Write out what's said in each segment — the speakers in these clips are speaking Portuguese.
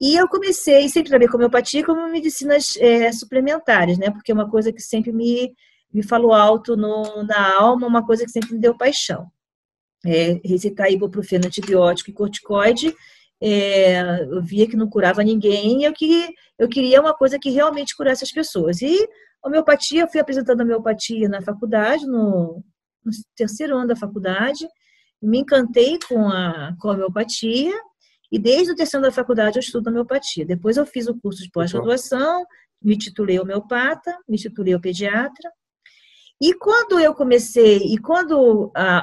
E eu comecei sempre trabalhei com homeopatia como medicinas suplementares, né? Porque é uma coisa que sempre me falou alto na alma, uma coisa que sempre me deu paixão. Receitar ibuprofeno, antibiótico e corticoide, eu via que não curava ninguém, e eu queria uma coisa que realmente curasse as pessoas. E homeopatia, eu fui apresentando a homeopatia na faculdade, no terceiro ano da faculdade, me encantei com a homeopatia, e desde o terceiro ano da faculdade eu estudo homeopatia. Depois eu fiz o curso de pós-graduação, me titulei homeopata, me titulei pediatra. E quando eu comecei,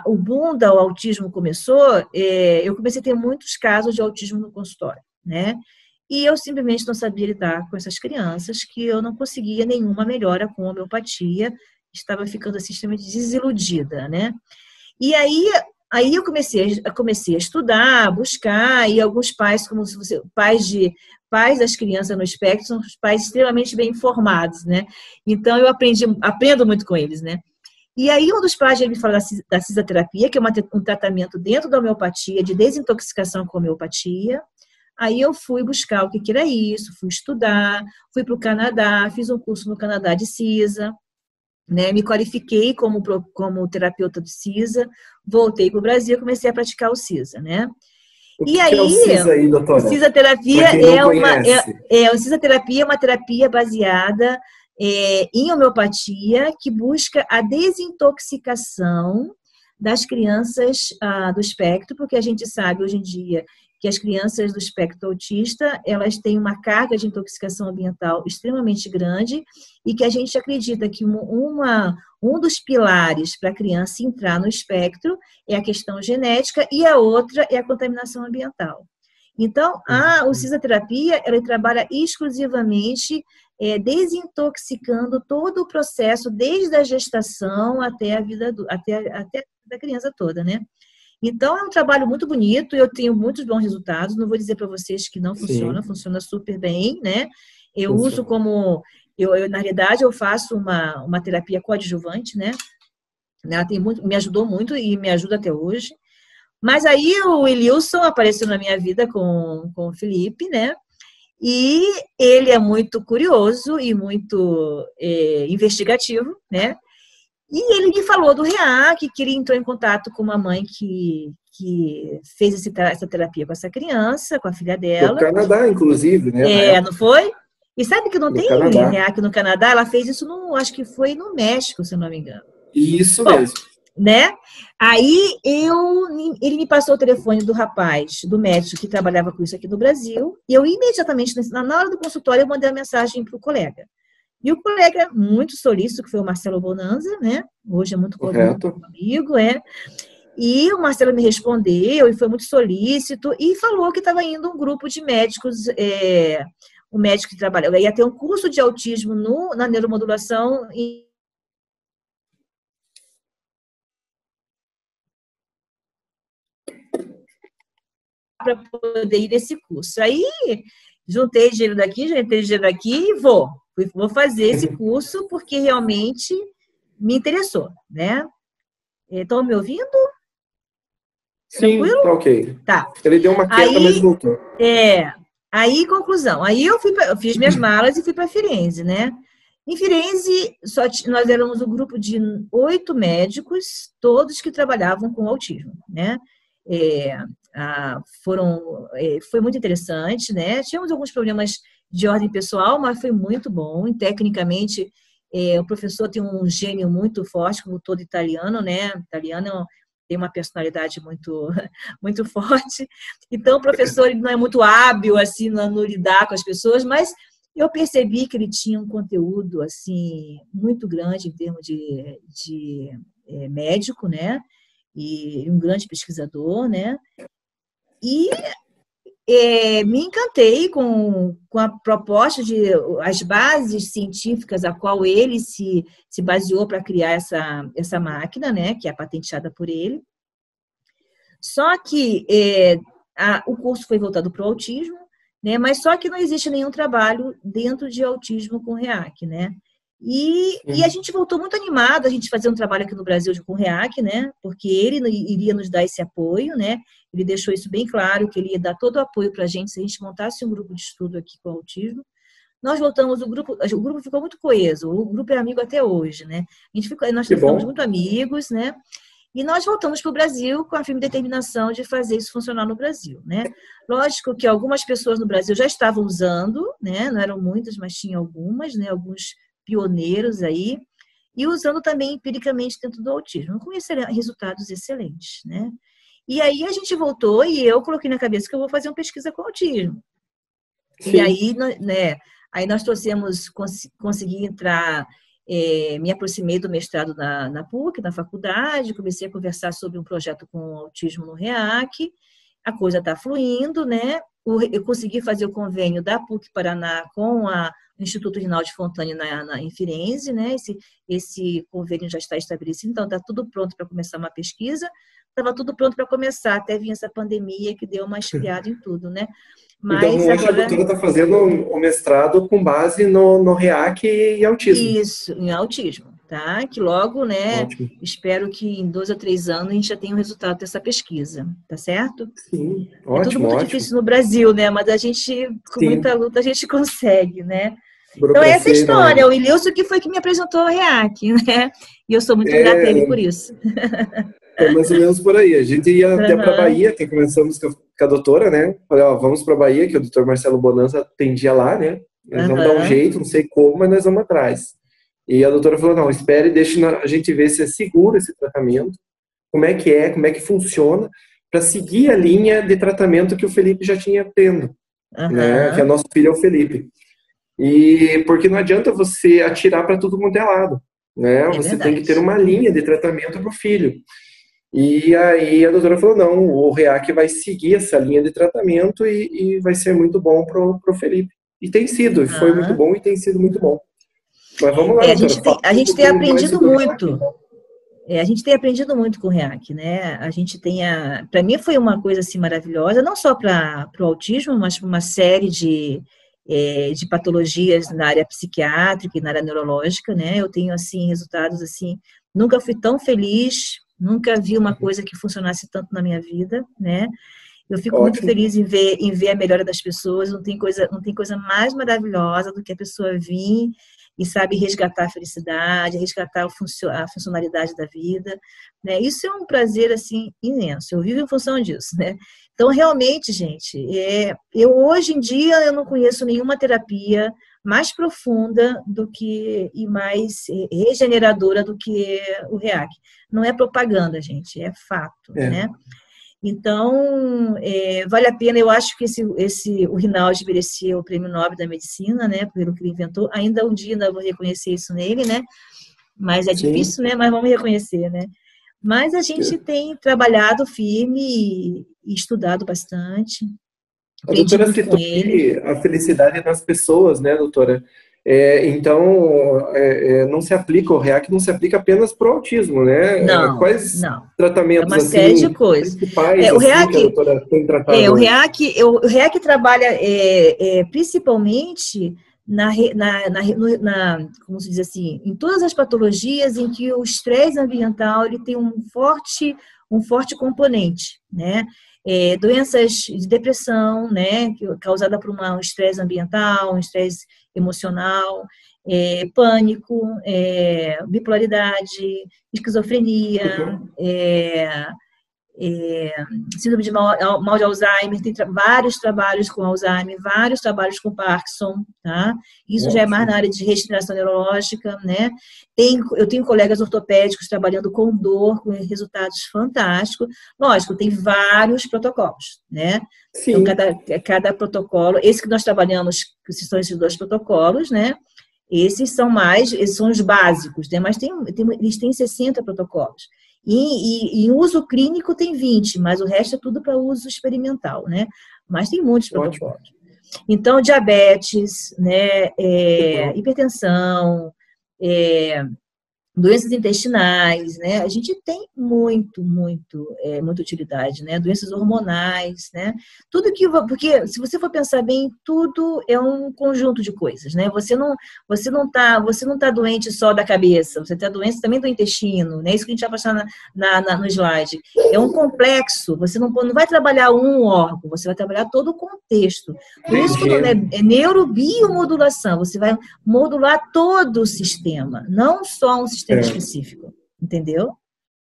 o boom do autismo começou, eu comecei a ter muitos casos de autismo no consultório, né? E eu simplesmente não sabia lidar com essas crianças, que eu não conseguia nenhuma melhora com homeopatia, estava ficando assim, extremamente desiludida, né? E aí eu comecei a estudar, a buscar, e alguns pais, como se você, pais das crianças no espectro, são os pais extremamente bem informados, né? Então eu aprendo muito com eles, né? E aí um dos pais me falou da cisaterapia, que é um tratamento dentro da homeopatia, de desintoxicação com homeopatia. Aí eu fui buscar o que era isso, fui estudar, fui para o Canadá, fiz um curso no Canadá de cisa, né? Me qualifiquei como terapeuta de cisa, voltei para o Brasil e comecei a praticar o cisa, né? O que é o CISA aí, doutora? Cisaterapia Para quem não conhece. a cisaterapia é uma terapia baseada em homeopatia que busca a desintoxicação das crianças do espectro, porque a gente sabe hoje em dia que as crianças do espectro autista, elas têm uma carga de intoxicação ambiental extremamente grande e que a gente acredita que um dos pilares para a criança entrar no espectro é a questão genética e a outra é a contaminação ambiental. Então, o cisaterapia, ela trabalha exclusivamente desintoxicando todo o processo, desde a gestação até a vida até da criança toda, né? Então, é um trabalho muito bonito, eu tenho muitos bons resultados, não vou dizer para vocês que não funciona, funciona super bem, né? Eu uso como, na realidade, eu faço uma terapia coadjuvante, né? Ela me ajudou muito e me ajuda até hoje. Mas aí o Wilson apareceu na minha vida com o Felipe, né? E ele é muito curioso e muito investigativo, né? E ele me falou do REAC, que ele entrou em contato com uma mãe que fez essa terapia com essa criança, com a filha dela. No Canadá, inclusive, né? Não foi? E sabe que não tem Canadá. REAC no Canadá? Ela fez isso, acho que foi no México, se eu não me engano. Isso mesmo. Né? Aí ele me passou o telefone do rapaz, do médico que trabalhava com isso aqui no Brasil, e eu imediatamente, na hora do consultório, eu mandei a mensagem para o colega. E o colega, muito solícito, que foi o Marcelo Bonanza, né? Hoje é muito amigo, E o Marcelo me respondeu, e foi muito solícito, e falou que estava indo um grupo de médicos, o médico que trabalhava, ia ter um curso de autismo na neuromodulação para poder ir nesse curso. Aí, juntei dinheiro daqui e vou fazer esse curso porque realmente me interessou, né? Estão me ouvindo? Sim, tranquilo? Tá ok. Tá. Ele deu uma queda, mas voltou. Aí, conclusão. Aí eu fiz minhas malas e fui para Firenze, né? Em Firenze, nós éramos um grupo de 8 médicos, todos que trabalhavam com autismo, né? Foi muito interessante, né? Tínhamos alguns problemas de ordem pessoal, mas foi muito bom. E, tecnicamente, o professor tem um gênio muito forte, como todo italiano, né? Italiano tem uma personalidade muito, muito forte. Então, o professor ele não é muito hábil assim no lidar com as pessoas, mas eu percebi que ele tinha um conteúdo assim muito grande em termos de médico, né? E um grande pesquisador, né? E me encantei com a proposta as bases científicas a qual ele se baseou para criar essa máquina, né, que é patenteada por ele. Só que o curso foi voltado para o autismo, né, mas só que não existe nenhum trabalho dentro de autismo com REAC, né? E a gente voltou muito animado a gente fazer um trabalho aqui no Brasil com o REAC, né? Porque ele iria nos dar esse apoio, né? ele deixou isso bem claro, que ele ia dar todo o apoio para a gente se a gente montasse um grupo de estudo aqui com autismo. Nós voltamos, o grupo ficou muito coeso, o grupo é amigo até hoje, né? Nós ficamos muito amigos, né? E nós voltamos para o Brasil com a firme determinação de fazer isso funcionar no Brasil, né? Lógico que algumas pessoas no Brasil já estavam usando, né? Não eram muitas, mas tinha algumas, né? Alguns pioneiros aí, e usando também empiricamente dentro do autismo, com resultados excelentes, né? E aí a gente voltou e eu coloquei na cabeça que eu vou fazer uma pesquisa com autismo. Sim. E aí, né? Aí nós consegui entrar, me aproximei do mestrado na PUC, na faculdade, comecei a conversar sobre um projeto com autismo no REAC, a coisa está fluindo, né? Eu consegui fazer o convênio da PUC Paraná com o Instituto Rinaldi Fontane em Firenze, né? Esse convênio já está estabelecido, então está tudo pronto para começar uma pesquisa, estava tudo pronto para começar, até vir essa pandemia que deu uma esfriada em tudo, né? Mas então, hoje agora... a doutora está fazendo o mestrado com base no REAC e autismo. Isso, em autismo, tá? Que logo, né, ótimo. Espero que em 2 a 3 anos a gente já tenha o resultado dessa pesquisa, tá certo? Sim, ótimo, é tudo muito difícil no Brasil, né? Mas a gente, com muita luta, a gente consegue, né? Então, essa é a história. O Ililson que foi que me apresentou o REAC, né? E eu sou muito grata a ele por isso. É mais ou menos por aí. A gente ia até para a Bahia, que começamos com a doutora, né? Falei, ó, vamos para a Bahia, que o doutor Marcelo Bonanza atendia lá, né? Nós vamos dar um jeito, não sei como, mas nós vamos atrás. E a doutora falou, não, espere, deixe a gente ver se é seguro esse tratamento, como é que funciona, para seguir a linha de tratamento que o Felipe já tinha tendo, né? Que é nosso filho é o Felipe. E porque não adianta você atirar para todo mundo de lado, né? Você tem que ter uma linha de tratamento para o filho. E aí a doutora falou, não, o REAC vai seguir essa linha de tratamento e vai ser muito bom pro Felipe. E tem sido, foi muito bom e tem sido muito bom. Mas vamos lá, doutora. A gente tem aprendido muito. A gente tem aprendido muito com o REAC, né? A gente tem para mim foi uma coisa assim maravilhosa, não só para o autismo, mas para uma série de patologias na área psiquiátrica e na área neurológica, né? Eu tenho assim resultados assim, nunca fui tão feliz. Nunca vi uma coisa que funcionasse tanto na minha vida, né? Eu fico muito feliz em ver a melhora das pessoas. Não tem coisa mais maravilhosa do que a pessoa vir e sabe resgatar a felicidade, resgatar a funcionalidade da vida, né? Isso é um prazer assim imenso. Eu vivo em função disso, né? Então, realmente, gente, hoje em dia eu não conheço nenhuma terapia mais profunda e mais regeneradora do que o REAC. Não é propaganda, gente, é fato, né? Então, vale a pena, eu acho que o Rinaldi merecia o Prêmio Nobel da Medicina, né, pelo que ele inventou. Ainda um dia ainda vou reconhecer isso nele, né? Mas é difícil, né? Mas vamos reconhecer, né? Mas a gente tem trabalhado firme e estudado bastante. A doutora citou a felicidade das pessoas, né, doutora? Então, não se aplica, o REAC não se aplica apenas para o autismo, né? Não, quais não. tratamentos é uma série de coisas. Principais, o REAC, que a doutora tem tratado? O REAC trabalha principalmente como se diz assim, em todas as patologias em que o estresse ambiental ele tem um forte componente, né? Doenças de depressão, né, causada por um estresse ambiental, um estresse emocional, pânico, bipolaridade, esquizofrenia, síndrome de mal de Alzheimer, tem vários trabalhos com Alzheimer, vários trabalhos com Parkinson, tá? Isso já é mais na área de regeneração neurológica, né? Eu tenho colegas ortopédicos trabalhando com dor, com resultados fantásticos. Lógico, tem vários protocolos, né? Sim. Então, cada protocolo, esse que nós trabalhamos, que são esses 2 protocolos, né? Esses são os básicos, né? Mas eles têm 60 protocolos. E em uso clínico tem 20, mas o resto é tudo para uso experimental, né? Mas tem muitos protocolos. Então, diabetes, né? Hipertensão, Doenças intestinais, né? A gente tem muita utilidade, né? Doenças hormonais, né? Tudo que, porque se você for pensar bem, tudo é um conjunto de coisas, né? Você não tá doente só da cabeça, você está doente também do intestino, né? Isso que a gente vai passar no slide. É um complexo, você não vai trabalhar um órgão, você vai trabalhar todo o contexto. Por isso que o nome é neurobiomodulação, você vai modular todo o sistema, não só um sistema específico, entendeu?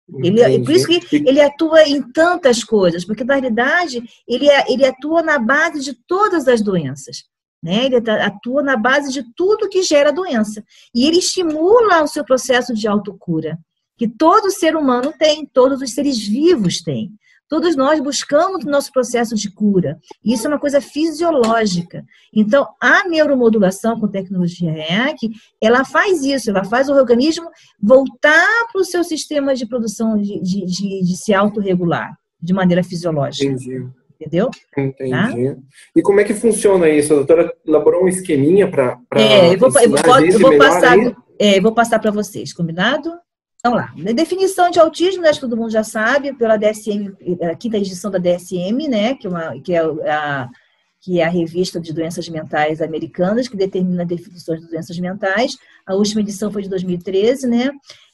Por isso que ele atua em tantas coisas, porque na realidade ele atua na base de todas as doenças, né? Ele atua na base de tudo que gera doença, e ele estimula o seu processo de autocura, que todo ser humano tem, todos os seres vivos têm. Todos nós buscamos o nosso processo de cura. E isso é uma coisa fisiológica. Então, a neuromodulação com tecnologia REAC, ela faz isso, ela faz o organismo voltar para o seu sistema de produção de se autorregular de maneira fisiológica. Entendi. Entendeu? Entendi. Tá? E como é que funciona isso? A doutora elaborou um esqueminha para eu vou passar para vocês, combinado? Vamos lá. A definição de autismo, acho que todo mundo já sabe, pela DSM, a quinta edição da DSM, né, que é a revista de doenças mentais americanas, que determina definições de doenças mentais. A última edição foi de 2013, né?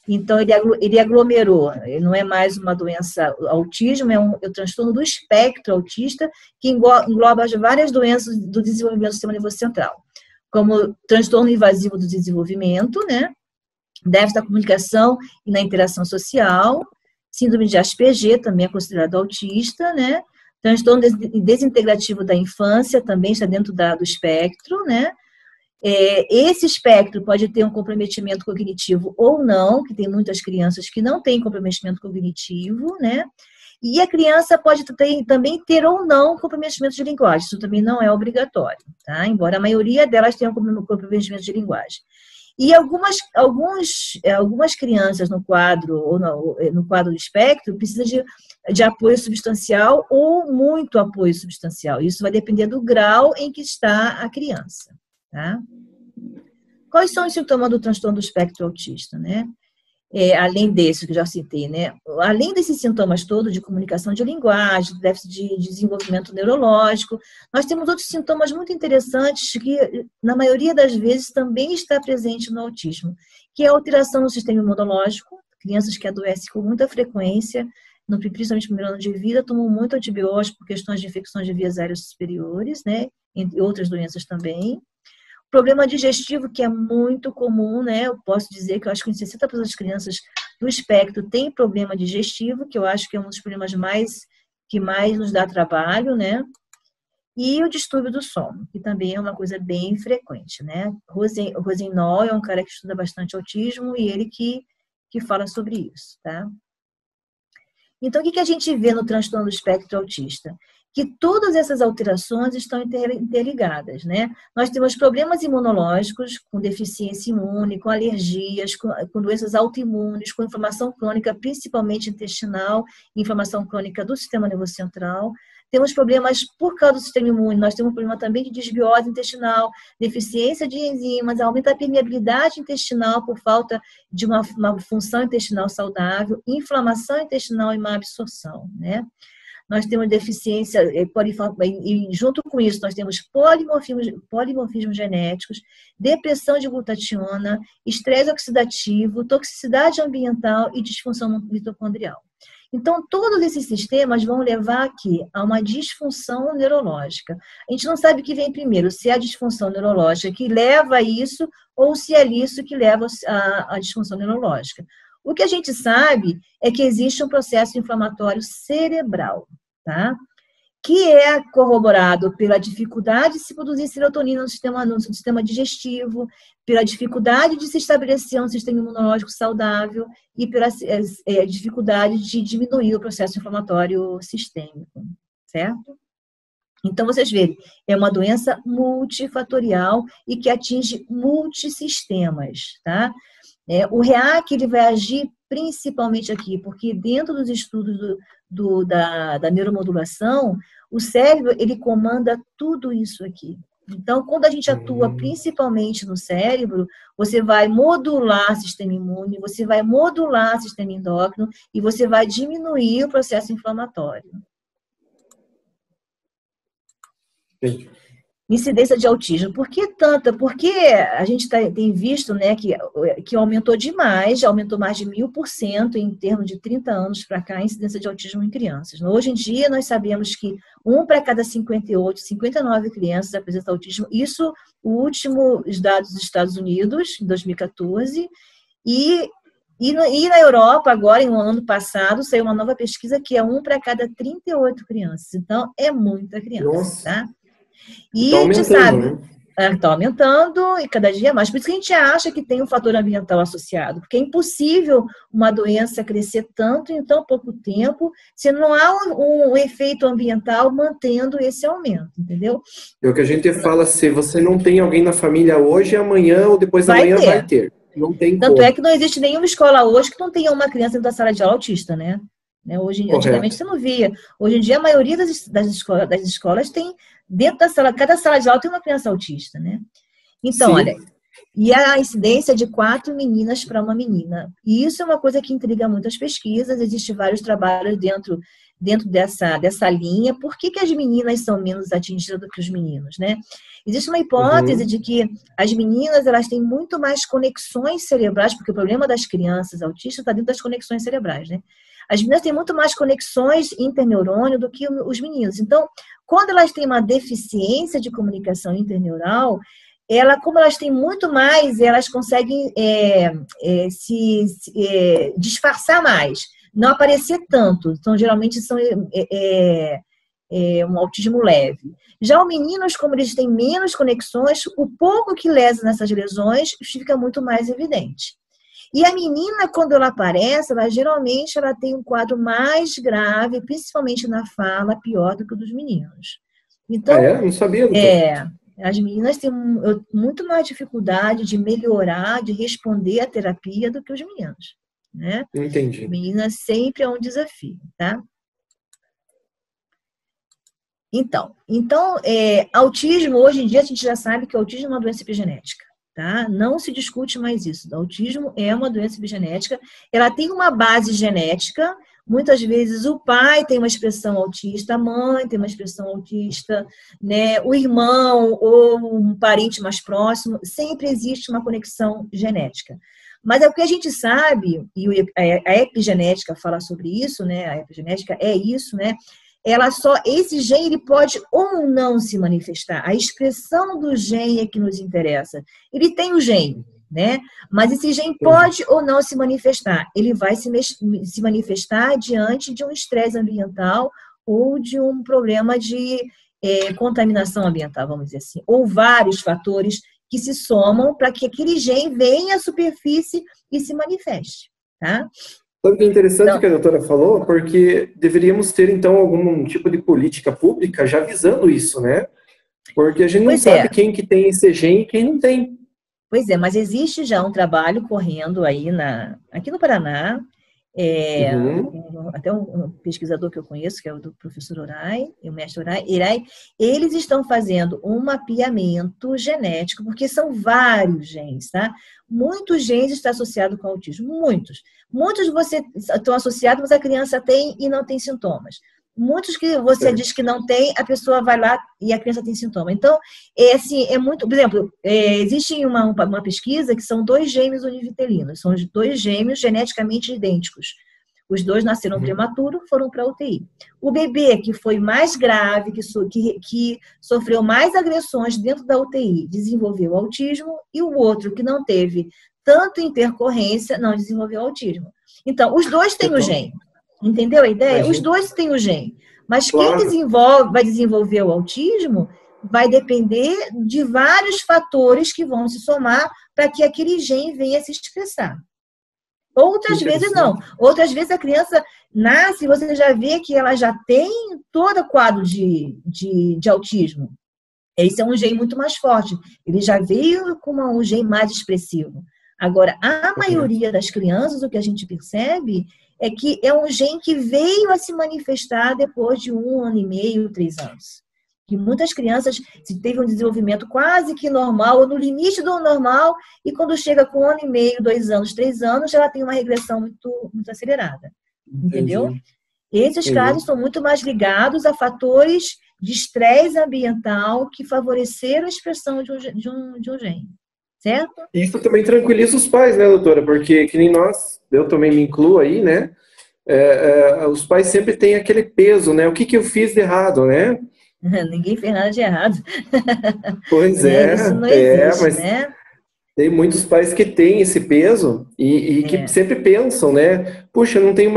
Então, ele aglomerou, não é mais uma doença, autismo é o transtorno do espectro autista, que engloba várias doenças do desenvolvimento do sistema nervoso central, como transtorno invasivo do desenvolvimento, né? Déficit da comunicação e na interação social, síndrome de Asperger, também é considerado autista, né? Transtorno desintegrativo da infância, também está dentro do espectro, né? Esse espectro pode ter um comprometimento cognitivo ou não, que tem muitas crianças que não têm comprometimento cognitivo, né? E a criança pode também ter ou não comprometimento de linguagem, isso também não é obrigatório, tá? Embora a maioria delas tenham comprometimento de linguagem. E algumas crianças no quadro do espectro precisam de apoio substancial ou muito apoio substancial. Isso vai depender do grau em que está a criança. Tá? Quais são os sintomas do transtorno do espectro autista, né? Além desse que eu já citei, né? Além desses sintomas todos de comunicação de linguagem, déficit de desenvolvimento neurológico, nós temos outros sintomas muito interessantes que, na maioria das vezes, também está presente no autismo, que é a alteração no sistema imunológico, crianças que adoecem com muita frequência, principalmente no primeiro ano de vida, tomam muito antibiótico por questões de infecções de vias aéreas superiores, né? Entre outras doenças também. Problema digestivo, que é muito comum, né? Eu posso dizer que eu acho que 60% das crianças do espectro têm problema digestivo, que eu acho que é um dos problemas que mais nos dá trabalho, né? E o distúrbio do sono, que também é uma coisa bem frequente, né? Rosenthal é um cara que estuda bastante autismo e ele que fala sobre isso, tá? Então, o que a gente vê no transtorno do espectro autista? Que todas essas alterações estão interligadas, né? Nós temos problemas imunológicos, com deficiência imune, com alergias, com doenças autoimunes, com inflamação crônica, principalmente intestinal, inflamação crônica do sistema nervoso central. Temos problemas por causa do sistema imune, nós temos um problema também de desbiose intestinal, deficiência de enzimas, aumenta a permeabilidade intestinal por falta de uma função intestinal saudável, inflamação intestinal e má absorção, né? Nós temos deficiência, e junto com isso nós temos polimorfismos genéticos, depressão de glutationa, estresse oxidativo, toxicidade ambiental e disfunção mitocondrial. Então, todos esses sistemas vão levar aqui a uma disfunção neurológica. A gente não sabe o que vem primeiro, se é a disfunção neurológica que leva a isso ou se é isso que leva à disfunção neurológica. O que a gente sabe é que existe um processo inflamatório cerebral, tá? Que é corroborado pela dificuldade de se produzir serotonina no sistema digestivo, pela dificuldade de se estabelecer um sistema imunológico saudável e pela dificuldade de diminuir o processo inflamatório sistêmico, certo? Então, vocês veem, é uma doença multifatorial e que atinge multissistemas, tá? O REAC ele vai agir principalmente aqui, porque dentro dos estudos da neuromodulação, o cérebro ele comanda tudo isso aqui. Então, quando a gente atua principalmente no cérebro, você vai modular o sistema imune, você vai modular o sistema endócrino e você vai diminuir o processo inflamatório. Entendi. Incidência de autismo. Por que tanta? Porque a gente tem visto, né, que aumentou demais, aumentou mais de 1000% em termos de 30 anos para cá, a incidência de autismo em crianças. Hoje em dia, nós sabemos que 1 para cada 58, 59 crianças apresenta autismo. Isso, o último, os dados dos Estados Unidos, em 2014. E na Europa, agora, no ano passado, saiu uma nova pesquisa que é 1 para cada 38 crianças. Então, é muita criança, Nossa. tá? E tá a gente aumentando, sabe, né? está aumentando e cada dia mais. Por isso que a gente acha que tem um fator ambiental associado, porque é impossível uma doença crescer tanto em tão pouco tempo se não há um efeito ambiental mantendo esse aumento, entendeu? É o que a gente fala, se você não tem alguém na família hoje, amanhã ou depois da manhã vai ter. Não tem Tanto como. é que não existe nenhuma escola hoje que não tenha uma criança dentro da sala de aula autista, né? Hoje, antigamente você não via. Hoje em dia, a maioria das escolas tem, dentro da sala, cada sala de aula tem uma criança autista, né? Então, Sim. olha, e a incidência é de 4 meninas para uma menina. E isso é uma coisa que intriga muitas pesquisas, existem vários trabalhos dentro dessa linha. Por que as meninas são menos atingidas do que os meninos, né? Existe uma hipótese de que as meninas, elas têm muito mais conexões cerebrais, porque o problema das crianças autistas está dentro das conexões cerebrais, né? As meninas têm muito mais conexões interneurônio do que os meninos. Então, quando elas têm uma deficiência de comunicação interneural, como elas têm muito mais, elas conseguem se disfarçar mais, não aparecer tanto. Então, geralmente, são um autismo leve. Já os meninos, como eles têm menos conexões, o pouco que lesa nessas lesões fica muito mais evidente. E a menina, quando ela aparece, geralmente ela tem um quadro mais grave, principalmente na fala, pior do que o dos meninos. Então, Não sabia, doutor. As meninas têm muito mais dificuldade de melhorar, de responder à terapia do que os meninos, né? Entendi. Meninas sempre é um desafio, tá? Então, autismo, hoje em dia, a gente já sabe que o autismo é uma doença epigenética, tá? Não se discute mais isso. O autismo é uma doença epigenética, ela tem uma base genética. Muitas vezes o pai tem uma expressão autista, a mãe tem uma expressão autista, né? O irmão ou um parente mais próximo, sempre existe uma conexão genética. Mas é o que a gente sabe, e a epigenética fala sobre isso, né? A epigenética é isso, né? Esse gene ele pode ou não se manifestar. A expressão do gene é que nos interessa. Ele tem o gene, né? Mas esse gene pode ou não se manifestar. Ele vai se manifestar diante de um estresse ambiental ou de um problema de contaminação ambiental, vamos dizer assim. Ou vários fatores que se somam para que aquele gene venha à superfície e se manifeste, tá? Sabe o que é interessante que a doutora falou? Porque deveríamos ter, então, algum tipo de política pública já visando isso, né? Porque a gente não sabe quem que tem esse gene e quem não tem. Pois é, mas existe já um trabalho correndo aí aqui no Paraná, até um pesquisador que eu conheço, que é o do professor Oray, o mestre Oray, eles estão fazendo um mapeamento genético, porque são vários genes, tá? Muitos genes estão associados com autismo, muitos. Muitos estão associados, mas a criança tem e não tem sintomas. Muitos que você diz que não tem, a pessoa vai lá e a criança tem sintoma. Então, é muito... Por exemplo, existe uma pesquisa que são 2 gêmeos univitelinos. São 2 gêmeos geneticamente idênticos. Os 2 nasceram prematuro, foram para a UTI. O bebê que foi mais grave, que sofreu mais agressões dentro da UTI, desenvolveu autismo, e o outro que não teve tanto intercorrência, não desenvolveu autismo. Então, os 2 têm o gene. Entendeu a ideia? Os 2 têm o gene. Mas quem vai desenvolver o autismo vai depender de vários fatores que vão se somar para que aquele gene venha se expressar. Outras vezes não. Outras vezes a criança nasce e você já vê que ela já tem todo o quadro de autismo. Esse é um gene muito mais forte. Ele já veio com um gene mais expressivo. Agora, a maioria das crianças, o que a gente percebe é que é um gene que veio a se manifestar depois de 1 ano e meio, 3 anos. Que muitas crianças teve um desenvolvimento quase que normal, ou no limite do normal, e quando chega com 1 ano e meio, 2 anos, 3 anos, ela tem uma regressão muito acelerada. Entendeu? Entendi. Esses casos são muito mais ligados a fatores de estresse ambiental que favoreceram a expressão de um gene. Certo? Isso também tranquiliza os pais, né, doutora? Porque, que nem nós, eu também me incluo aí, né? Os pais sempre têm aquele peso, né? O que eu fiz de errado, né? Ninguém fez nada de errado. Pois Né? Isso não existe, mas né? tem muitos pais que têm esse peso e que sempre pensam, né? Puxa, não tenho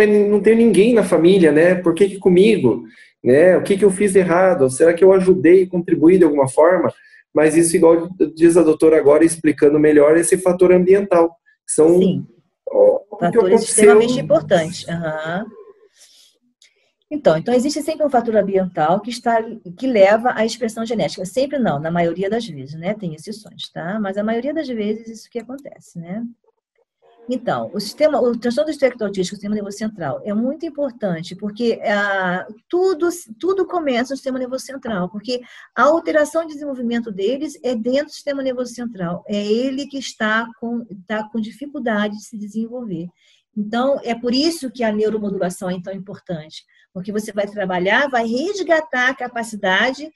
ninguém na família, né? Por que comigo? Né? O que eu fiz de errado? Será que eu ajudei, contribuí de alguma forma? Mas isso, igual diz a doutora agora, explicando melhor esse fator ambiental. Que são Sim, o que fatores aconteceu. extremamente importantes. Uhum. Então existe sempre um fator ambiental que leva à expressão genética. Sempre não, na maioria das vezes, né? Tem exceções, tá? Mas a maioria das vezes isso que acontece, né? Então, o transtorno do espectro autista, o sistema nervoso central, é muito importante, porque tudo começa no sistema nervoso central, porque a alteração de desenvolvimento deles é dentro do sistema nervoso central, é ele que está com dificuldade de se desenvolver. Então, é por isso que a neuromodulação é tão importante, porque você vai trabalhar, vai resgatar a capacidade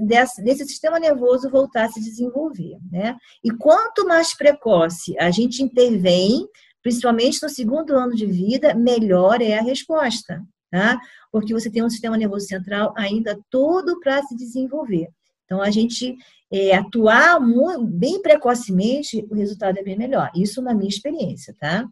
desse sistema nervoso voltar a se desenvolver, né? E quanto mais precoce a gente intervém, principalmente no 2º ano de vida, melhor é a resposta, tá? Porque você tem um sistema nervoso central ainda todo para se desenvolver. Então, a gente atuar bem precocemente, o resultado é bem melhor. Isso na minha experiência, tá?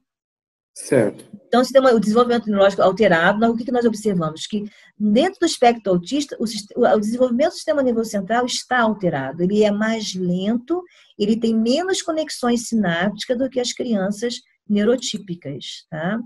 Certo. Então, o desenvolvimento neurológico alterado, o que nós observamos? Que dentro do espectro autista, o desenvolvimento do sistema nervoso central está alterado. Ele é mais lento, ele tem menos conexões sinápticas do que as crianças neurotípicas, tá?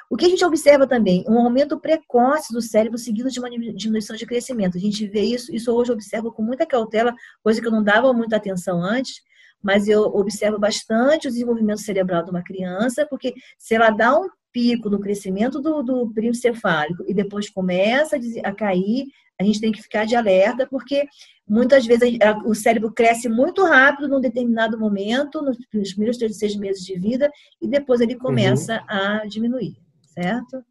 O que a gente observa também? Um aumento precoce do cérebro seguido de uma diminuição de crescimento. A gente vê isso hoje eu observo com muita cautela, coisa que eu não dava muita atenção antes, mas eu observo bastante o desenvolvimento cerebral de uma criança, porque se ela dá um pico no crescimento do período cefálico e depois começa a cair, a gente tem que ficar de alerta, porque muitas vezes o cérebro cresce muito rápido num determinado momento, nos primeiros 3 a 6 meses de vida, e depois ele começa a diminuir, certo?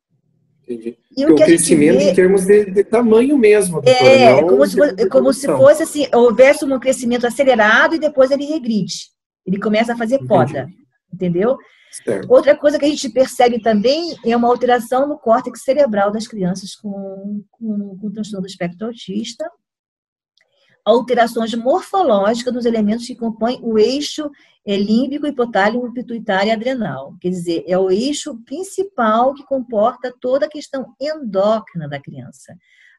Entendi. E o crescimento em termos de tamanho mesmo, doutora, não como se fosse assim, houvesse um crescimento acelerado e depois ele regride. Ele começa a fazer poda, entendeu? Certo. Outra coisa que a gente percebe também é uma alteração no córtex cerebral das crianças com transtorno do espectro autista, alterações morfológicas dos elementos que compõem o eixo límbico, hipotálamo, pituitário e adrenal. Quer dizer, é o eixo principal que comporta toda a questão endócrina da criança.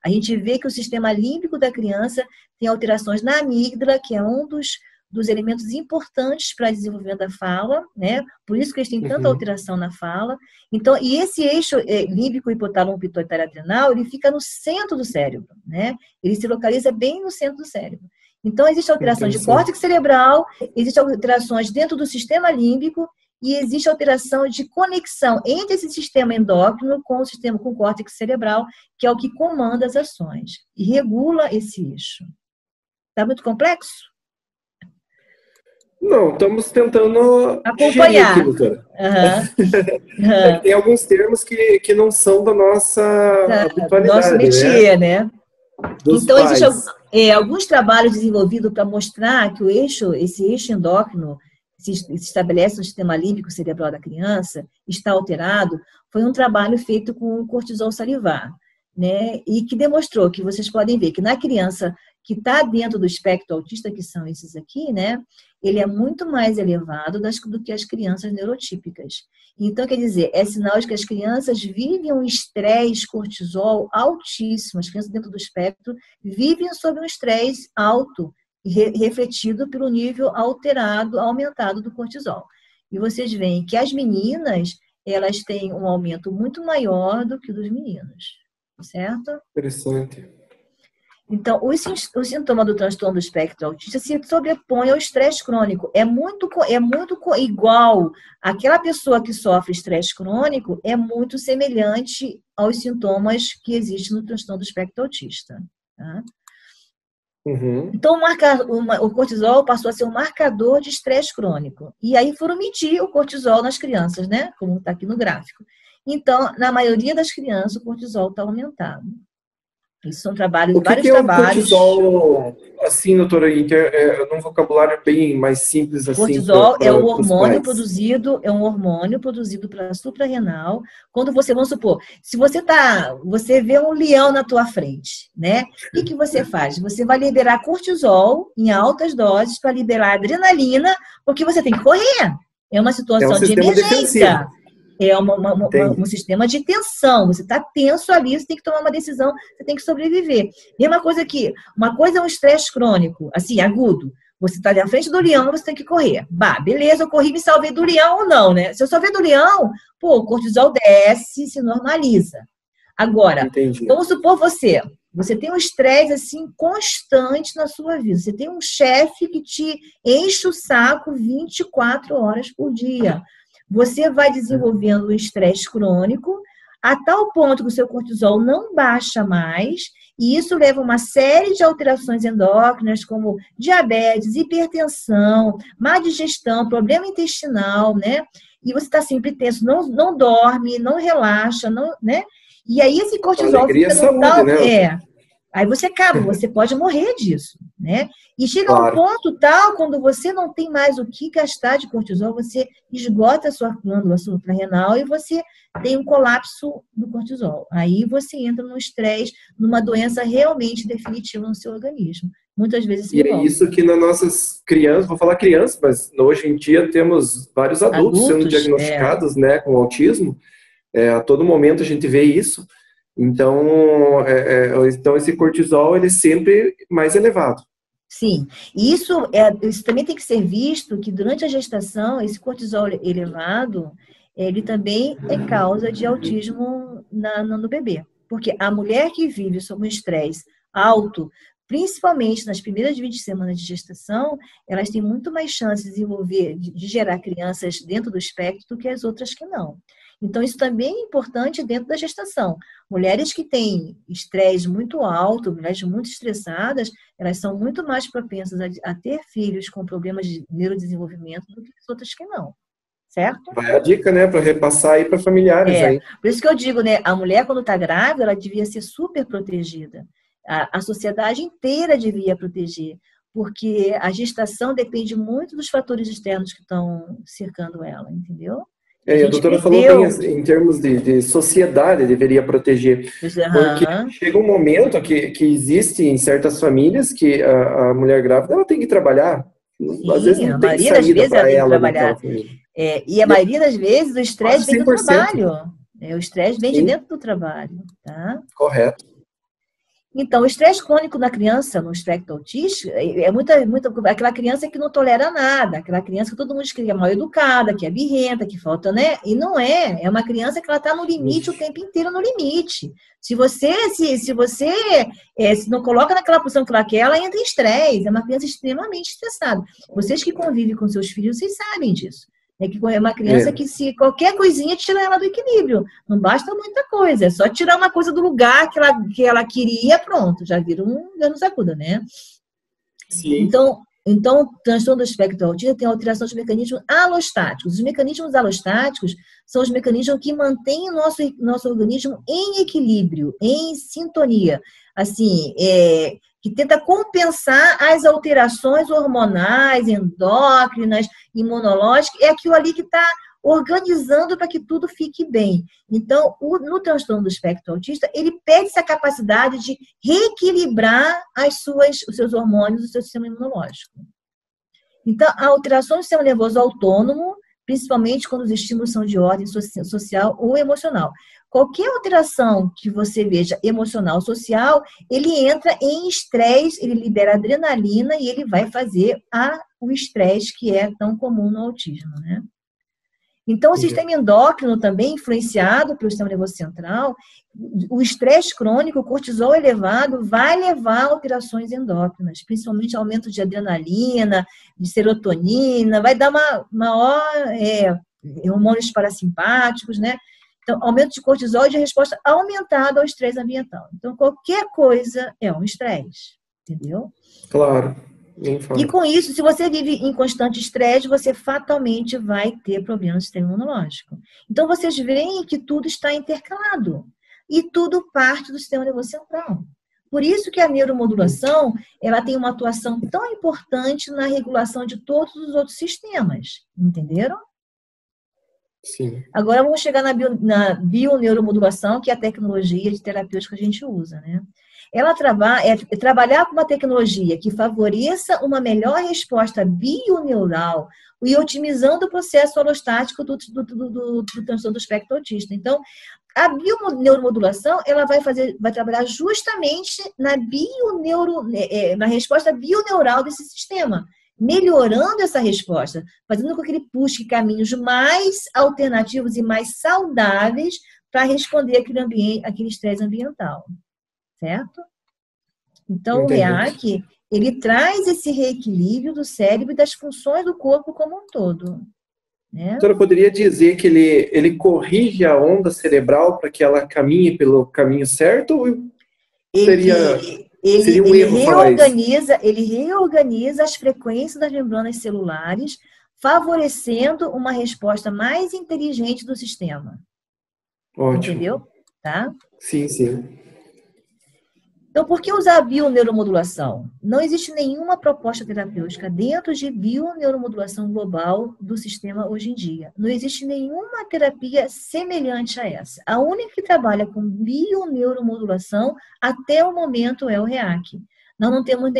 A gente vê que o sistema límbico da criança tem alterações na amígdala, que é um dos elementos importantes para o desenvolvimento da fala, né? Por isso que eles têm tanta alteração na fala. Então, e esse eixo límbico, hipotálamo, pituitário adrenal, ele fica no centro do cérebro, né? Ele se localiza bem no centro do cérebro. Então, existe alteração de córtex cerebral, existe alterações dentro do sistema límbico e existe alteração de conexão entre esse sistema endócrino com o córtex cerebral, que é o que comanda as ações e regula esse eixo. Está muito complexo? Não, estamos tentando acompanhar aqui, doutora. Tem alguns termos que não são da nossa habitualidade, nosso métier, né? Então, existem alguns trabalhos desenvolvidos para mostrar que esse eixo endócrino se estabelece no sistema límbico cerebral da criança, está alterado, foi um trabalho feito com cortisol salivar, né? E que demonstrou que vocês podem ver que na criança que está dentro do espectro autista, que são esses aqui, né? Ele é muito mais elevado do que as crianças neurotípicas. Então, quer dizer, é sinal de que as crianças vivem um estresse cortisol altíssimo. As crianças dentro do espectro vivem sob um estresse alto, refletido pelo nível aumentado do cortisol. E vocês veem que as meninas, elas têm um aumento muito maior do que o dos meninos, certo? Interessante. Então, o sintoma do transtorno do espectro autista se sobrepõe ao estresse crônico. É muito igual. Aquela pessoa que sofre estresse crônico é muito semelhante aos sintomas que existem no transtorno do espectro autista. Tá? Uhum. Então, o cortisol passou a ser um marcador de estresse crônico. E aí foram medir o cortisol nas crianças, né? Como está aqui no gráfico. Então, na maioria das crianças, o cortisol está aumentado. Isso são trabalhos, O que vários que é o trabalhos. cortisol, assim, doutora, num vocabulário bem mais simples, assim, Cortisol é o os hormônio pais? produzido, pela suprarrenal. Quando você, vamos supor, se você vê um leão na tua frente, né? O que você faz? Você vai liberar cortisol em altas doses para liberar adrenalina, porque você tem que correr. É uma É um situação de sistema emergência. defensivo, É um entende? sistema de tensão. Você está tenso ali, você tem que tomar uma decisão, você tem que sobreviver. Mesma coisa aqui. Uma coisa é um estresse crônico, assim, agudo. Você está na frente do leão, você tem que correr. Bah, beleza, eu corri, me salvei do leão ou não, né? Se eu salvei do leão, pô, o cortisol desce, se normaliza. Agora, Entendi. vamos supor você tem um estresse assim constante na sua vida. Você tem um chefe que te enche o saco 24 horas por dia. Você vai desenvolvendo um estresse crônico a tal ponto que o seu cortisol não baixa mais, e isso leva a uma série de alterações endócrinas, como diabetes, hipertensão, má digestão, problema intestinal, né? E você está sempre tenso, não dorme, não relaxa, não, né? E aí esse cortisol Alegria e fica no saúde, tal. né, doutora? Aí você pode morrer disso, né? E chega a um Claro. ponto tal, quando você não tem mais o que gastar de cortisol, você esgota a sua glândula suprarrenal e você tem um colapso do cortisol. Aí você entra num estresse, numa doença realmente definitiva no seu organismo. Muitas vezes se E é envolve. isso que nas nossas crianças, vou falar crianças, mas hoje em dia temos vários adultos sendo Adultos, diagnosticados, né, com autismo. A todo momento a gente vê isso. Então, então esse cortisol ele é sempre mais elevado. sim. E isso também tem que ser visto que durante a gestação, esse cortisol elevado, ele também é causa de autismo no bebê. Porque a mulher que vive sob um estresse alto, principalmente nas primeiras 20 semanas de gestação, elas têm muito mais chance de desenvolver, de gerar crianças dentro do espectro do que as outras que não. Então, isso também é importante dentro da gestação. Mulheres que têm estresse muito alto, mulheres muito estressadas, elas são muito mais propensas a ter filhos com problemas de neurodesenvolvimento do que as outras que não, certo? Vai a dica, né, para repassar aí para familiares aí. Por isso que eu digo, né, a mulher quando está grávida, ela devia ser super protegida. A sociedade inteira devia proteger, porque a gestação depende muito dos fatores externos que estão cercando ela, entendeu? E a A gente doutora falou bem, perdeu. assim, em termos de sociedade, deveria proteger. Porque Aham. chega um momento que existe em certas famílias que a mulher grávida ela tem que trabalhar. Às vezes Sim, a não tem maioria das saída vezes ela para tem que ela naquela trabalhar. família. E a E é maioria das vezes o estresse quase vem do 100%. trabalho. O estresse vem de Sim, dentro do trabalho, tá? correto. Então, o estresse crônico na criança, no espectro autista, é aquela criança que não tolera nada, aquela criança que todo mundo diz que é mal educada, que é birrenta, que falta, né? E não é. É uma criança que ela está no limite o tempo inteiro no limite. Se não coloca naquela posição que ela quer, ela entra em estresse. É uma criança extremamente estressada. Vocês que convivem com seus filhos, vocês sabem disso. É que é uma criança É. que se qualquer coisinha tira ela do equilíbrio. Não basta muita coisa, é só tirar uma coisa do lugar que ela queria, pronto, já vira um dano sacuda, né? Sim. Então, o transtorno do espectro autista tem alteração dos mecanismos alostáticos. Os mecanismos alostáticos são os mecanismos que mantêm o nosso organismo em equilíbrio, em sintonia. Assim, que tenta compensar as alterações hormonais, endócrinas, imunológicas, é aquilo ali que está organizando para que tudo fique bem. Então, no transtorno do espectro autista, ele perde essa capacidade de reequilibrar os seus hormônios, o seu sistema imunológico. Então, a alteração do sistema nervoso autônomo, principalmente quando os estímulos são de ordem social ou emocional. Qualquer alteração que você veja emocional ou social, ele entra em estresse, ele libera adrenalina e ele vai fazer o estresse que é tão comum no autismo, né? Então, o sistema endócrino também, influenciado pelo sistema nervoso central, o estresse crônico, o cortisol elevado, vai levar a alterações endócrinas, principalmente aumento de adrenalina, de serotonina, vai dar hormônios parasimpáticos, né? Então, aumento de cortisol e de resposta aumentada ao estresse ambiental. Então, qualquer coisa é um estresse. entendeu? Claro, nem falo. E com isso, se você vive em constante estresse, você fatalmente vai ter problemas no sistema imunológico. Então, vocês veem que tudo está intercalado. E tudo parte do sistema nervoso central. Por isso que a neuromodulação, ela tem uma atuação tão importante na regulação de todos os outros sistemas. Entenderam? Sim. Agora vamos chegar na bioneuromodulação, que é a tecnologia de terapêutica que a gente usa, né? Ela trabalhar com uma tecnologia que favoreça uma melhor resposta bioneural e otimizando o processo alostático do transtorno do espectro autista. Então, a bioneuromodulação, ela vai trabalhar justamente na resposta bioneural desse sistema, melhorando essa resposta, fazendo com que ele busque caminhos mais alternativos e mais saudáveis para responder àquele estresse ambiental. Certo? Então, Entendi. o REAC, ele traz esse reequilíbrio do cérebro e das funções do corpo como um todo. Né? A doutora poderia dizer que ele corrige a onda cerebral para que ela caminhe pelo caminho certo? Ou seria um erro falar isso? Ele reorganiza as frequências das membranas celulares, favorecendo uma resposta mais inteligente do sistema. Ótimo. Entendeu? Tá? Sim, sim. Então, por que usar a bioneuromodulação? Não existe nenhuma proposta terapêutica dentro de bioneuromodulação global do sistema hoje em dia. Não existe nenhuma terapia semelhante a essa. A única que trabalha com bioneuromodulação até o momento é o REAC. Nós não temos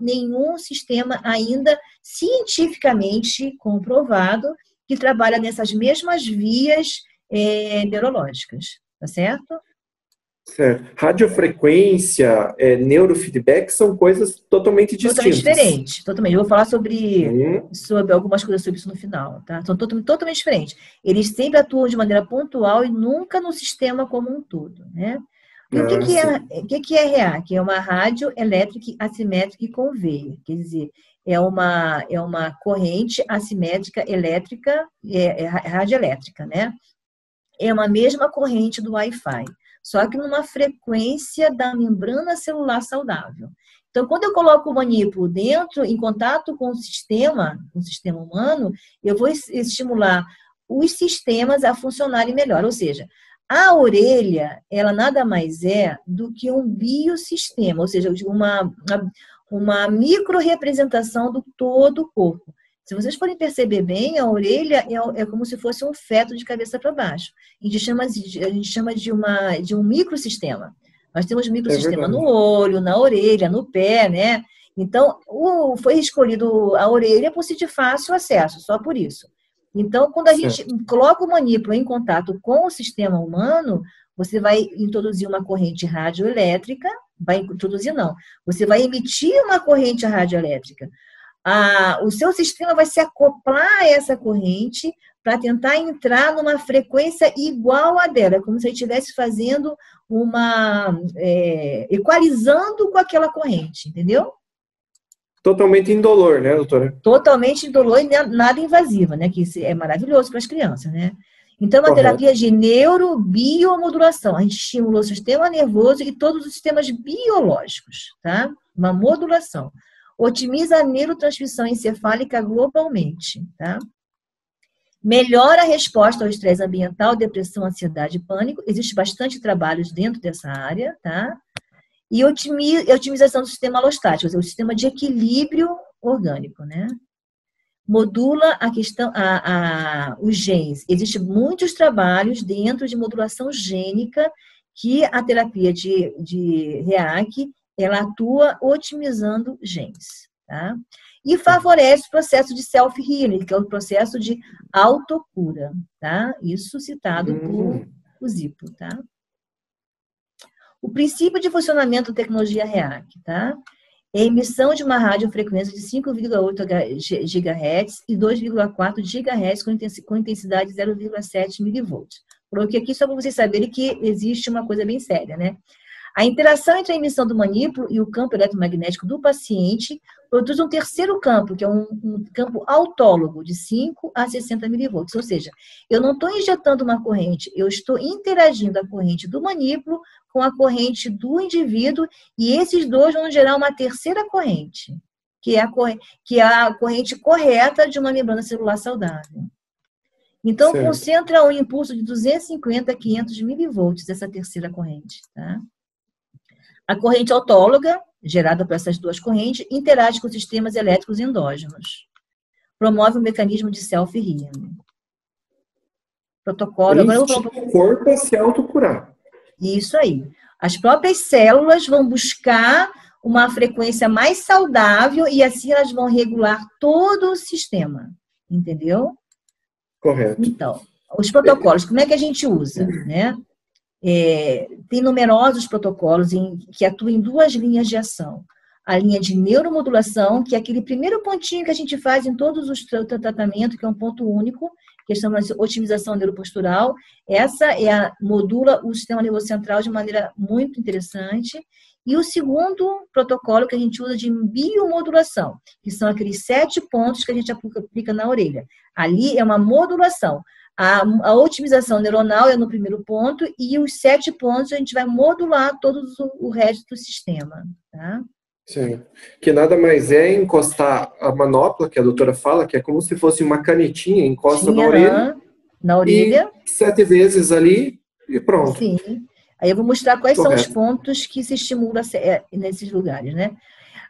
nenhum sistema ainda cientificamente comprovado que trabalha nessas mesmas vias neurológicas. Tá certo? Certo. Radiofrequência, neurofeedback são coisas totalmente distintas. Totalmente diferentes. Totalmente. Eu vou falar sobre algumas coisas sobre isso no final, tá? São totalmente diferentes. Eles sempre atuam de maneira pontual e nunca no sistema como um todo, né? E o que é REAC? É uma radioelétrica assimétrica conveyor. Quer dizer, é uma corrente assimétrica elétrica, radioelétrica, né? É uma mesma corrente do Wi-Fi, só que numa frequência da membrana celular saudável. Então, quando eu coloco o manípulo em contato com o sistema humano, eu vou estimular os sistemas a funcionarem melhor. Ou seja, a orelha, ela nada mais é do que um biosistema, ou seja, uma micro-representação do todo o corpo. Se vocês forem perceber bem, a orelha é como se fosse um feto de cabeça para baixo. A gente chama de um microsistema. Nós temos microsistema no olho, na orelha, no pé, né? Então, foi escolhido a orelha por ser de fácil acesso, só por isso. Então, quando a gente coloca o manípulo em contato com o sistema humano, você vai introduzir uma corrente radioelétrica, você vai emitir uma corrente radioelétrica. O seu sistema vai se acoplar a essa corrente para tentar entrar numa frequência igual a dela, é como se ele estivesse fazendo equalizando com aquela corrente, entendeu? Totalmente indolor, né, doutora? Totalmente indolor e nada invasiva, né? Que é maravilhoso para as crianças, né? Então, é uma terapia de neurobiomodulação. A gente estimula o sistema nervoso e todos os sistemas biológicos, tá? Uma modulação. Otimiza a neurotransmissão encefálica globalmente, tá? Melhora a resposta ao estresse ambiental, depressão, ansiedade e pânico. Existe bastante trabalhos dentro dessa área, tá? E otimização do sistema alostático, ou seja, o sistema de equilíbrio orgânico, né? Modula a questão, os genes. Existem muitos trabalhos dentro de modulação gênica que a terapia de REAC, ela atua otimizando genes, tá? E favorece o processo de self-healing, que é o processo de autocura, tá? Isso citado por o Zippo, tá? O princípio de funcionamento da tecnologia REAC, tá? É a emissão de uma radiofrequência de 5,8 GHz e 2,4 GHz com intensidade 0,7 mV. Coloquei aqui só para vocês saberem que existe uma coisa bem séria, né? A interação entre a emissão do manípulo e o campo eletromagnético do paciente produz um terceiro campo, que é um campo autólogo, de 5 a 60 milivolts. Ou seja, eu não estou injetando uma corrente, eu estou interagindo a corrente do manípulo com a corrente do indivíduo, e esses dois vão gerar uma terceira corrente, que é a corrente correta de uma membrana celular saudável. Então, certo, concentra um impulso de 250 a 500 milivolts, essa terceira corrente. Tá? A corrente autóloga, gerada por essas duas correntes, interage com sistemas elétricos endógenos. Promove o mecanismo de self-healing. Protocolo... Agora eu vou falar o corpo a se autocurar. Isso aí. As próprias células vão buscar uma frequência mais saudável e assim elas vão regular todo o sistema. Entendeu? Correto. Então, os protocolos, como é que a gente usa? Né? Tem numerosos protocolos que atuam em duas linhas de ação. A linha de neuromodulação, que é aquele primeiro pontinho que a gente faz em todos os tratamentos, que é um ponto único, que chama-se otimização neuropostural. Essa modula o sistema nervoso central de maneira muito interessante. E o segundo protocolo que a gente usa de biomodulação, que são aqueles 7 pontos que a gente aplica na orelha. Ali é uma modulação. A otimização neuronal é no primeiro ponto e os 7 pontos a gente vai modular todo o resto do sistema. Tá? Sim. Que nada mais é encostar a manopla, que a doutora fala, que é como se fosse uma canetinha, encosta na orelha. E 7 vezes ali e pronto. Sim. Aí eu vou mostrar quais são os pontos que se estimula nesses lugares, né?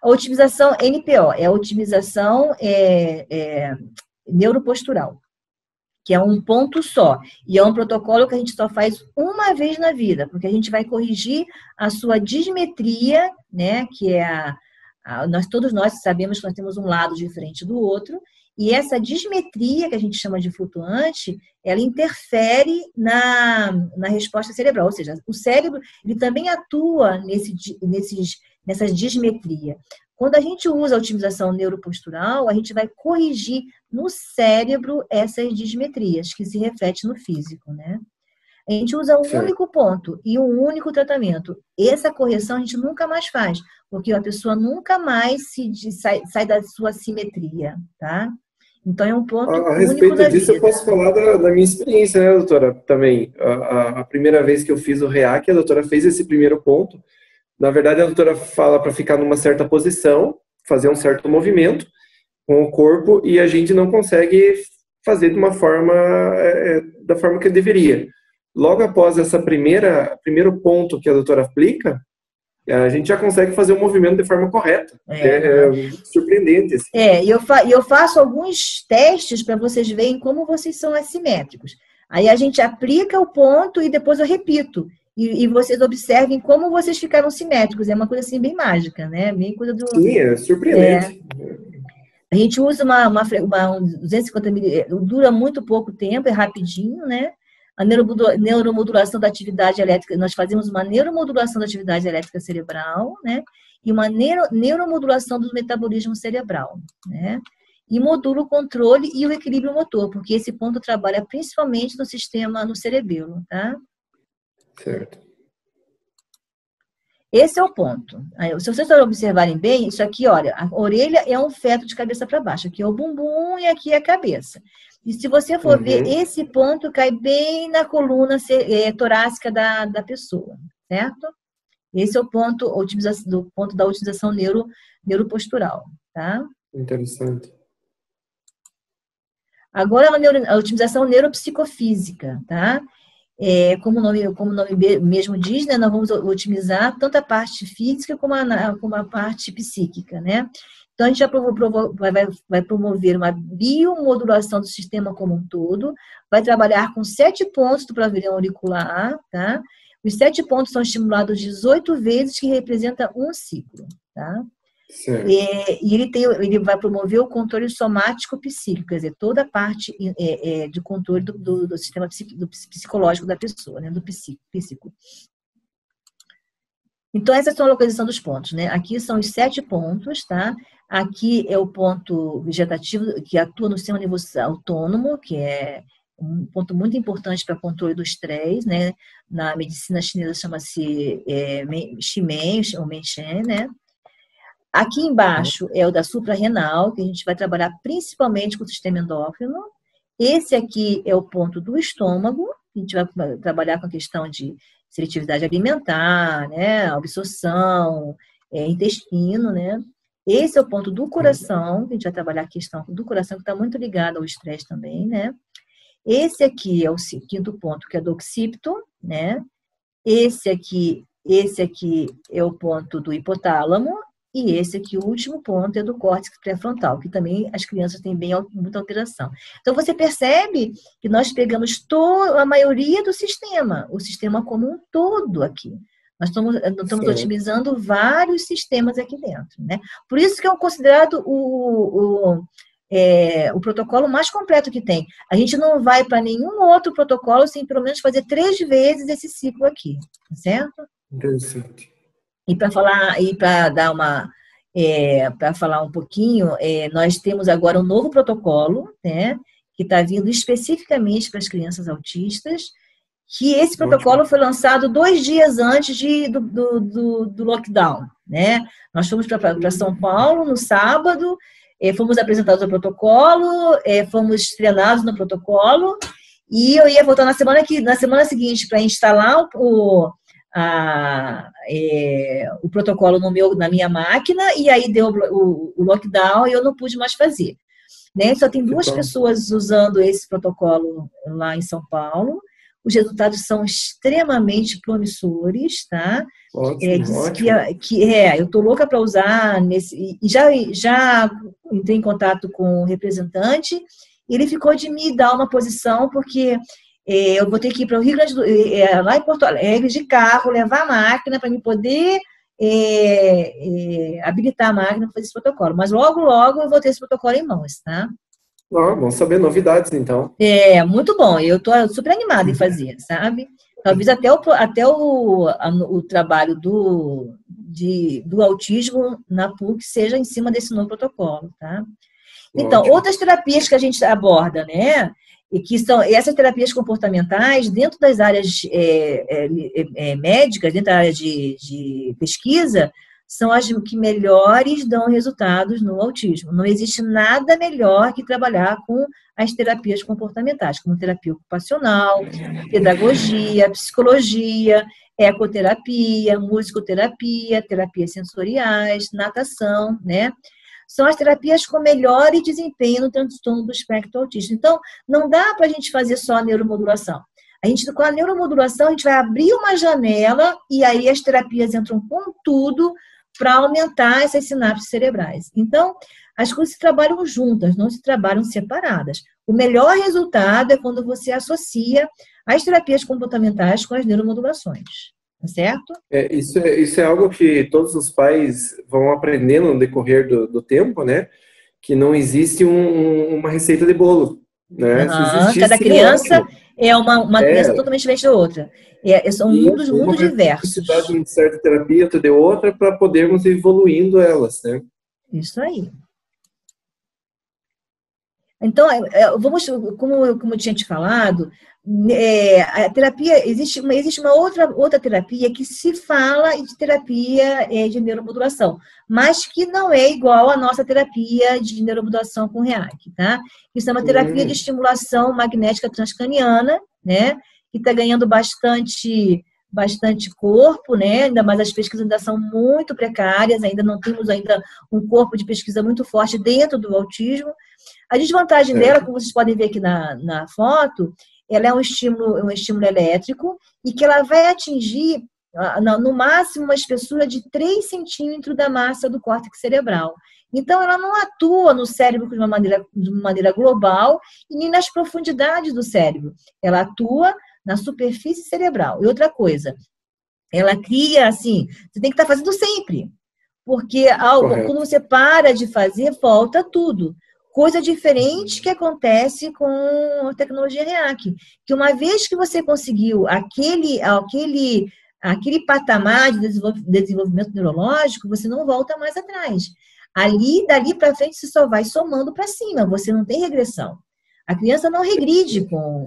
A otimização NPO é a otimização neuropostural, que é um ponto só. E é um protocolo que a gente só faz uma vez na vida, porque a gente vai corrigir a sua dismetria, né? Que é todos nós sabemos que nós temos um lado diferente do outro, e essa dismetria, que a gente chama de flutuante, ela interfere na resposta cerebral. Ou seja, o cérebro ele também atua nessa dismetria. Quando a gente usa a otimização neuropostural, a gente vai corrigir no cérebro essas dismetrias, que se refletem no físico, né? A gente usa um único ponto e um único tratamento. Essa correção a gente nunca mais faz, porque a pessoa nunca mais sai da sua simetria, tá? Então é um ponto único. A respeito disso, eu posso falar da minha experiência, né, doutora? Também, a primeira vez que eu fiz o REAC, a doutora fez esse primeiro ponto. Na verdade, a doutora fala para ficar numa certa posição, fazer um certo movimento com o corpo, e a gente não consegue fazer de uma forma, da forma que deveria. Logo após primeiro ponto que a doutora aplica, a gente já consegue fazer o movimento de forma correta. É surpreendente. Assim. E eu faço alguns testes para vocês verem como vocês são assimétricos. Aí a gente aplica o ponto e depois eu repito. E vocês observem como vocês ficaram simétricos. É uma coisa assim bem mágica, né? Bem coisa do... Sim, é surpreendente. A gente usa uma 250 ml, dura muito pouco tempo, é rapidinho, né? A neuromodulação da atividade elétrica, nós fazemos uma neuromodulação da atividade elétrica cerebral, né? E uma neuromodulação do metabolismo cerebral, né? E modula o controle e o equilíbrio motor, porque esse ponto trabalha principalmente no cerebelo, tá? Certo. Esse é o ponto. Aí, se vocês observarem bem, isso aqui, olha, a orelha é um feto de cabeça para baixo. Aqui é o bumbum e aqui é a cabeça. E se você for ver, esse ponto cai bem na coluna torácica da pessoa, certo? Esse é o ponto da otimização neuropostural, tá? Interessante. Agora, a otimização neuropsicofísica, tá? Como o nome mesmo diz, né, nós vamos otimizar tanto a parte física como a parte psíquica, né? Então, a gente vai promover uma biomodulação do sistema como um todo, vai trabalhar com 7 pontos do pavilhão auricular, tá? Os 7 pontos são estimulados 18 vezes, que representa um ciclo, tá? E ele vai promover o controle somático psíquico, quer dizer, toda a parte de controle do sistema psicológico da pessoa, né, do psíquico. Então, essas são a localização dos pontos, né? Aqui são os 7 pontos, tá? Aqui é o ponto vegetativo que atua no sistema nervoso autônomo, que é um ponto muito importante para controle do estresse, né? Na medicina chinesa chama-se Shimen, ou Menchen, né? Aqui embaixo é o da suprarrenal, que a gente vai trabalhar principalmente com o sistema endócrino. Esse aqui é o ponto do estômago, a gente vai trabalhar com a questão de seletividade alimentar, né? Absorção, intestino, né? Esse é o ponto do coração, que a gente vai trabalhar a questão do coração, que está muito ligado ao estresse também, né? Esse aqui é o quinto ponto, que é do occipito, né? Esse aqui é o ponto do hipotálamo, e esse aqui, o último ponto, é do córtex pré-frontal, que também as crianças têm muita alteração. Então, você percebe que nós pegamos a maioria do sistema, o sistema como um todo aqui. Nós estamos otimizando vários sistemas aqui dentro, né? Por isso que é considerado o protocolo mais completo que tem. A gente não vai para nenhum outro protocolo sem pelo menos fazer 3 vezes esse ciclo aqui, certo? Interessante. E para falar um pouquinho, nós temos agora um novo protocolo, né, que está vindo especificamente para as crianças autistas, que esse protocolo foi lançado 2 dias antes do lockdown, né? Nós fomos para São Paulo no sábado, fomos apresentados ao protocolo, fomos treinados no protocolo, e eu ia voltar na semana seguinte para instalar o protocolo na minha máquina, e aí deu o lockdown e eu não pude mais fazer, né? Só tem 2 pessoas usando esse protocolo lá em São Paulo. Os resultados são extremamente promissores, tá? Ótimo. Eu tô louca para usar e já entrei em contato com o representante, e ele ficou de me dar uma posição, porque eu vou ter que ir para o Rio Grande lá em Porto Alegre, de carro, levar a máquina para me poder habilitar a máquina para fazer esse protocolo. Mas logo eu vou ter esse protocolo em mãos, tá? Vamos saber novidades, então. Muito bom. Eu estou super animada em fazer, sabe? Talvez até o trabalho do autismo na PUC seja em cima desse novo protocolo, tá? Então, outras terapias que a gente aborda, né? E que são essas terapias comportamentais dentro das áreas médicas, dentro da área de pesquisa, são as que melhores dão resultados no autismo. Não existe nada melhor que trabalhar com as terapias comportamentais, como terapia ocupacional, pedagogia, psicologia, ecoterapia, musicoterapia, terapias sensoriais, natação, né? São as terapias com melhor desempenho no transtorno do espectro autista. Então, não dá para a gente fazer só a neuromodulação. Com a neuromodulação, a gente vai abrir uma janela e aí as terapias entram com tudo para aumentar essas sinapses cerebrais. Então, as coisas se trabalham juntas, não se trabalham separadas. O melhor resultado é quando você associa as terapias comportamentais com as neuromodulações. Tá certo? Isso é algo que todos os pais vão aprendendo no decorrer do tempo, né? Que não existe uma receita de bolo, né? Cada criança é uma criança totalmente diferente da outra. São mundos muito diversos. Precisar de uma certa terapia, outra de outra, para podermos ir evoluindo elas, né? Isso aí. Então, como eu tinha te falado, a terapia, existe uma outra terapia que se fala de terapia de neuromodulação, mas que não é igual à nossa terapia de neuromodulação com REAC, tá? Isso é uma terapia de estimulação magnética transcraniana, né? Que está ganhando bastante corpo, né? Ainda mais as pesquisas ainda são muito precárias, ainda não temos um corpo de pesquisa muito forte dentro do autismo. A desvantagem dela, como vocês podem ver aqui na foto, ela é um estímulo elétrico e que ela vai atingir, no máximo, uma espessura de 3 centímetros da massa do córtex cerebral. Então, ela não atua no cérebro de uma maneira global e nem nas profundidades do cérebro. Ela atua na superfície cerebral. E outra coisa, ela cria, assim, você tem que estar fazendo sempre, porque quando você para de fazer, volta tudo. Coisa diferente que acontece com a tecnologia REAC, que uma vez que você conseguiu aquele patamar de desenvolvimento neurológico, você não volta mais atrás. Dali para frente, você só vai somando para cima, você não tem regressão. A criança não regride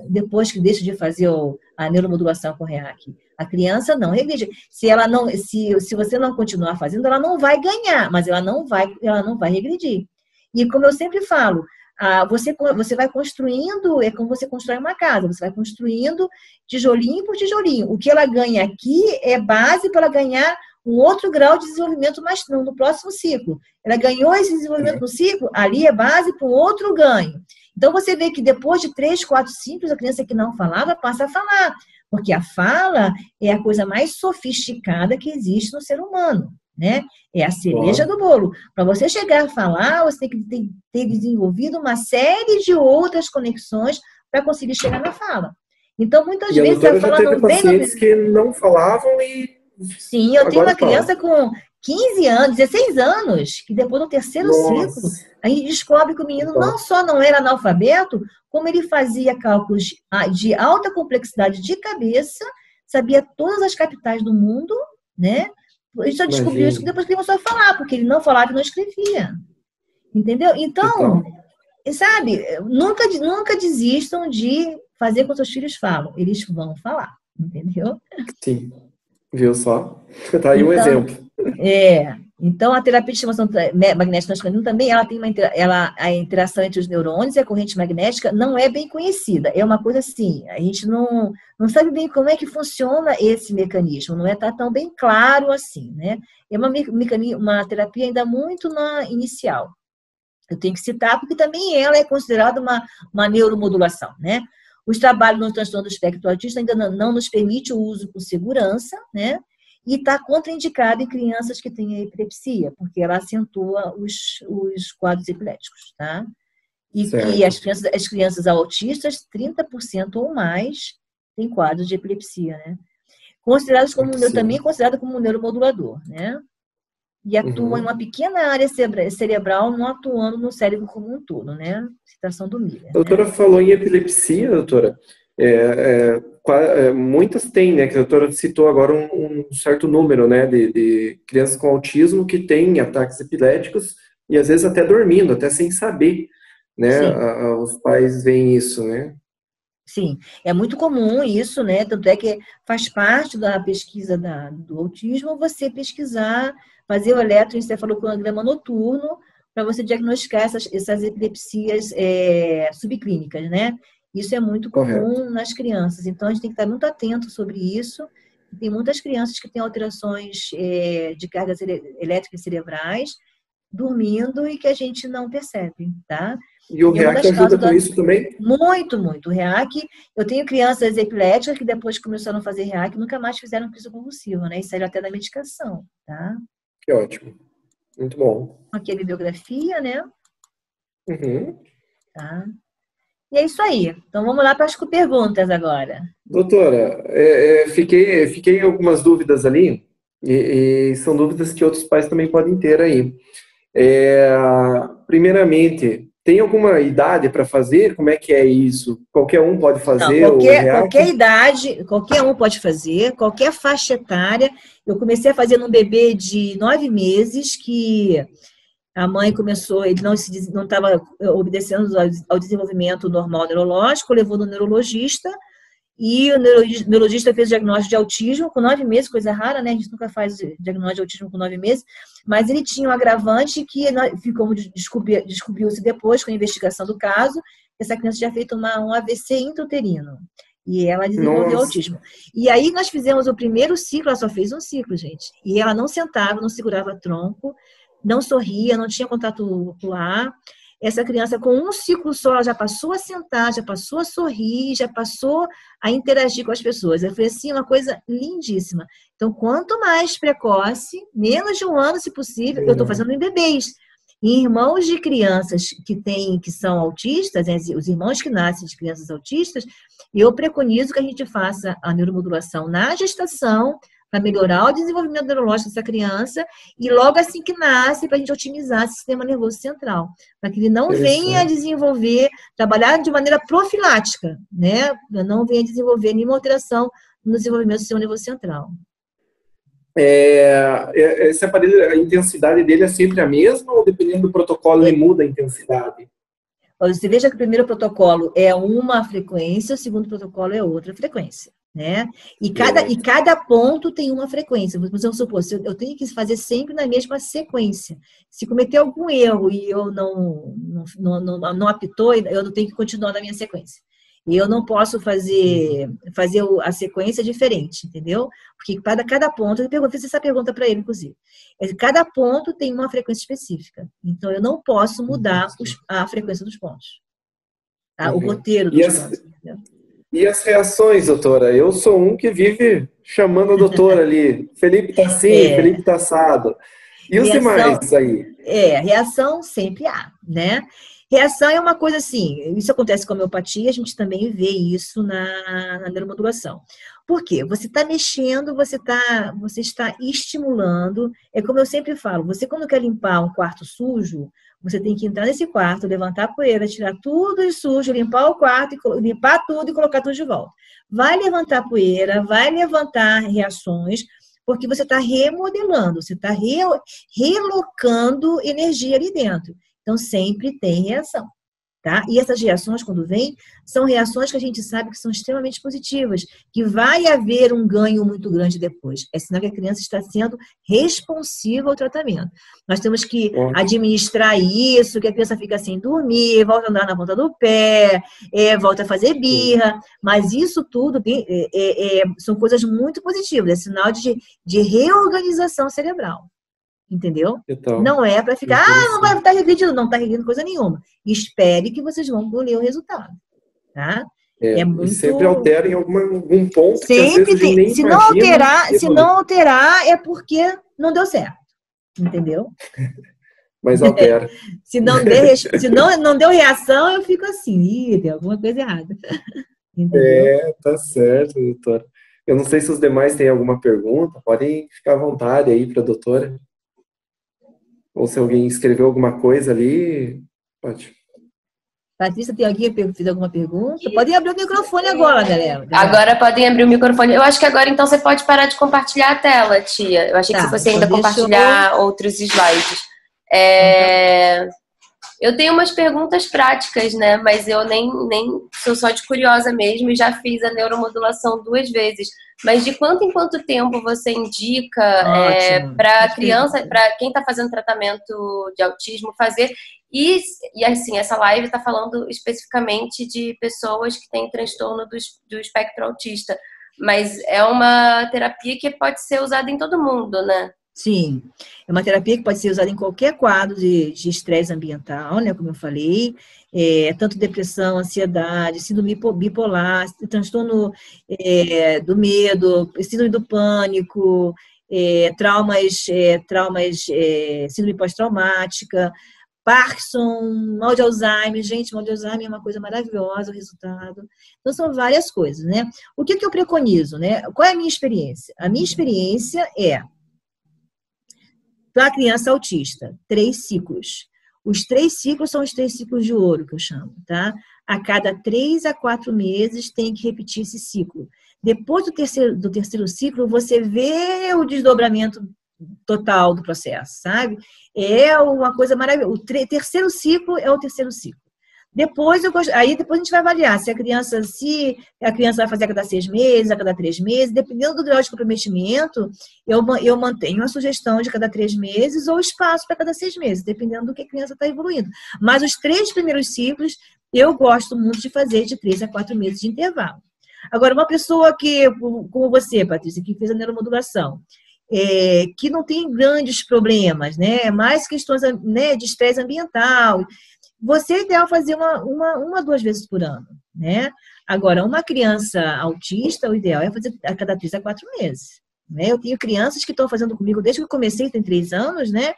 depois que deixa de fazer a neuromodulação com REAC. A criança não regride. Se você não continuar fazendo, ela não vai ganhar, mas ela não vai regredir. E como eu sempre falo, você vai construindo, é como você constrói uma casa, você vai construindo tijolinho por tijolinho. O que ela ganha aqui é base para ela ganhar um outro grau de desenvolvimento no próximo ciclo. Ela ganhou esse desenvolvimento no ciclo, ali é base para um outro ganho. Então, você vê que depois de 3, 4 ciclos, a criança que não falava passa a falar, porque a fala é a coisa mais sofisticada que existe no ser humano, né? É a cereja do bolo. Para você chegar a falar, você tem que ter desenvolvido uma série de outras conexões para conseguir chegar na fala. Então, muitas vezes, a fala não vem... pacientes que não falavam e... Sim, eu tenho uma criança com 15 anos, 16 anos, que depois do terceiro ciclo, a gente descobre que o menino não só não era analfabeto, como ele fazia cálculos de alta complexidade de cabeça, sabia todas as capitais do mundo, né? Ele só descobriu isso depois que ele começou a falar, porque ele não falava e não escrevia. Entendeu? Então, sabe, nunca desistam de fazer com que seus filhos falam. Eles vão falar, entendeu? Sim. Viu só? Tá aí um exemplo. Então, a terapia de estimulação magnética transcraniana também, ela tem a interação entre os neurônios e a corrente magnética não é bem conhecida. É uma coisa assim, a gente não sabe bem como é que funciona esse mecanismo, não está tão bem claro assim, né? É uma terapia ainda muito inicial. Eu tenho que citar porque também ela é considerada uma neuromodulação, né? Os trabalhos no transtorno do espectro autista ainda não nos permite o uso com segurança, né? E está contraindicado em crianças que têm epilepsia, porque ela acentua os quadros epiléticos, tá? E que as crianças autistas, 30% ou mais, têm quadros de epilepsia, né? Também considerado como um neuromodulador, né? E atua em uma pequena área cerebral, não atuando no cérebro como um todo, né? Citação do Miller. A doutora falou em epilepsia, doutora. Muitas têm, né? Que a doutora citou agora um certo número, né? De crianças com autismo que têm ataques epiléticos e às vezes até dormindo, até sem saber, né? Os pais veem isso, né? Sim, é muito comum isso, né? Tanto é que faz parte da pesquisa do autismo você pesquisar, fazer o eletroencefalograma noturno para você diagnosticar essas epilepsias subclínicas, né? Isso é muito comum nas crianças. Então, a gente tem que estar muito atento sobre isso. Tem muitas crianças que têm alterações de cargas elétricas cerebrais dormindo e que a gente não percebe, tá? E o REAC ajuda com isso também? Muito, muito. O REAC, eu tenho crianças epiléticas que depois que começaram a fazer REAC nunca mais fizeram crise convulsiva, né? E saíram até da medicação, tá? Que ótimo. Muito bom. Aqui a bibliografia, né? Uhum. Tá. E é isso aí. Então vamos lá para as perguntas agora. Doutora, fiquei algumas dúvidas ali, e são dúvidas que outros pais também podem ter aí. Primeiramente, tem alguma idade para fazer? Como é que é isso? Qualquer um pode fazer? Não, qualquer idade, qualquer um pode fazer, qualquer faixa etária. Eu comecei a fazer num bebê de 9 meses, que a mãe começou, ele não estava obedecendo ao desenvolvimento normal neurológico, levou no neurologista, e o neurologista fez o diagnóstico de autismo com 9 meses, coisa rara, né? A gente nunca faz diagnóstico de autismo com 9 meses, mas ele tinha um agravante que descobriu-se depois, com a investigação do caso, essa criança tinha feito um AVC intrauterino. E ela desenvolveu autismo. E aí nós fizemos o primeiro ciclo, ela só fez um ciclo, gente. E ela não sentava, não segurava tronco, não sorria, não tinha contato ocular. Essa criança, com um ciclo só, ela já passou a sentar, já passou a sorrir, já passou a interagir com as pessoas. Foi assim, uma coisa lindíssima. Então, quanto mais precoce, menos de 1 ano, se possível, eu estou fazendo em bebês. Em irmãos de crianças que são autistas, né, os irmãos que nascem de crianças autistas, eu preconizo que a gente faça a neuromodulação na gestação, para melhorar o desenvolvimento neurológico dessa criança, e logo assim que nasce, para a gente otimizar esse sistema nervoso central, para que ele não venha a desenvolver, trabalhar de maneira profilática, né? Não venha a desenvolver nenhuma alteração no desenvolvimento do sistema nervoso central. Esse aparelho, a intensidade dele é sempre a mesma, ou dependendo do protocolo ele muda a intensidade? Você veja que o primeiro protocolo é uma frequência, o segundo protocolo é outra frequência, né? E cada ponto tem uma frequência. Vamos supor, eu tenho que fazer sempre na mesma sequência. Se cometer algum erro e eu não apitou, eu não tenho que continuar na minha sequência. E eu não posso fazer a sequência diferente, entendeu? Porque cada ponto, eu fiz essa pergunta para ele, inclusive. Cada ponto tem uma frequência específica. Então, eu não posso mudar a frequência dos pontos. Tá? O roteiro dos pontos. Entendeu? E as reações, doutora? Eu sou um que vive chamando a doutora ali. Felipe tá assim, Felipe tá assado. E os demais aí? Reação sempre há, né? Reação é uma coisa assim, isso acontece com a homeopatia, a gente também vê isso na neuromodulação. Por quê? Você está mexendo, você está estimulando, é como eu sempre falo, você quando quer limpar um quarto sujo, você tem que entrar nesse quarto, levantar a poeira, tirar tudo de sujo, limpar o quarto, limpar tudo e colocar tudo de volta. Vai levantar poeira, vai levantar reações, porque você está remodelando, você está relocando energia ali dentro. Então, sempre tem reação, tá? E essas reações, quando vêm, são reações que a gente sabe que são extremamente positivas, que vai haver um ganho muito grande depois. É sinal que a criança está sendo responsiva ao tratamento. Nós temos que administrar isso, que a criança fica sem dormir, volta a andar na ponta do pé, volta a fazer birra, mas isso tudo são coisas muito positivas, é sinal de reorganização cerebral. Entendeu? Então, não é para ficar, não vai estar regredindo, não está regredindo coisa nenhuma. Espere que vocês vão colher o resultado. Tá? E sempre altera em algum ponto sempre que às vezes a gente nem se imagina. Se não alterar, é porque não deu certo. Entendeu? Mas altera. Se não deu reação, eu fico assim, tem alguma coisa errada. Entendeu? Tá certo, doutora. Eu não sei se os demais têm alguma pergunta, podem ficar à vontade aí para a doutora. Ou se alguém escreveu alguma coisa ali, pode. Patrícia, tem alguém que fez alguma pergunta? Podem abrir o microfone agora, galera. Agora podem abrir o microfone. Eu acho que agora, então, você pode parar de compartilhar a tela, tia. Eu achei que você fosse ainda compartilhar outros slides. Eu tenho umas perguntas práticas, né? Mas eu nem sou só de curiosa mesmo e já fiz a neuromodulação 2 vezes. Mas de quanto em quanto tempo você indica para criança, para quem está fazendo tratamento de autismo fazer? E assim, essa live está falando especificamente de pessoas que têm transtorno do espectro autista. Mas é uma terapia que pode ser usada em todo mundo, né? Sim, é uma terapia que pode ser usada em qualquer quadro de estresse ambiental, né, como eu falei, tanto depressão, ansiedade, síndrome bipolar, transtorno do medo, síndrome do pânico, traumas, síndrome pós-traumática, Parkinson, mal de Alzheimer. Gente, mal de Alzheimer é uma coisa maravilhosa, o resultado. Então, são várias coisas, né? O que eu preconizo, né? Qual é a minha experiência? A minha experiência para a criança autista, 3 ciclos. Os 3 ciclos são os 3 ciclos de ouro, que eu chamo, tá? A cada 3 a 4 meses tem que repetir esse ciclo. Depois do terceiro ciclo, você vê o desdobramento total do processo, sabe? É uma coisa maravilhosa. O terceiro ciclo é o terceiro ciclo. Depois a gente vai avaliar se a criança vai fazer a cada 6 meses, a cada 3 meses, dependendo do grau de comprometimento, eu mantenho a sugestão de cada 3 meses ou espaço para cada 6 meses, dependendo do que a criança está evoluindo. Mas os 3 primeiros ciclos, eu gosto muito de fazer de 3 a 4 meses de intervalo. Agora, uma pessoa como você, Patrícia, que fez a neuromodulação, que não tem grandes problemas, né? Mais questões, né, de estresse ambiental, você é ideal fazer uma 2 vezes por ano, né? Agora, uma criança autista, o ideal é fazer a cada 3 a 4 meses, né? Eu tenho crianças que estão fazendo comigo desde que eu comecei, tem 3 anos, né?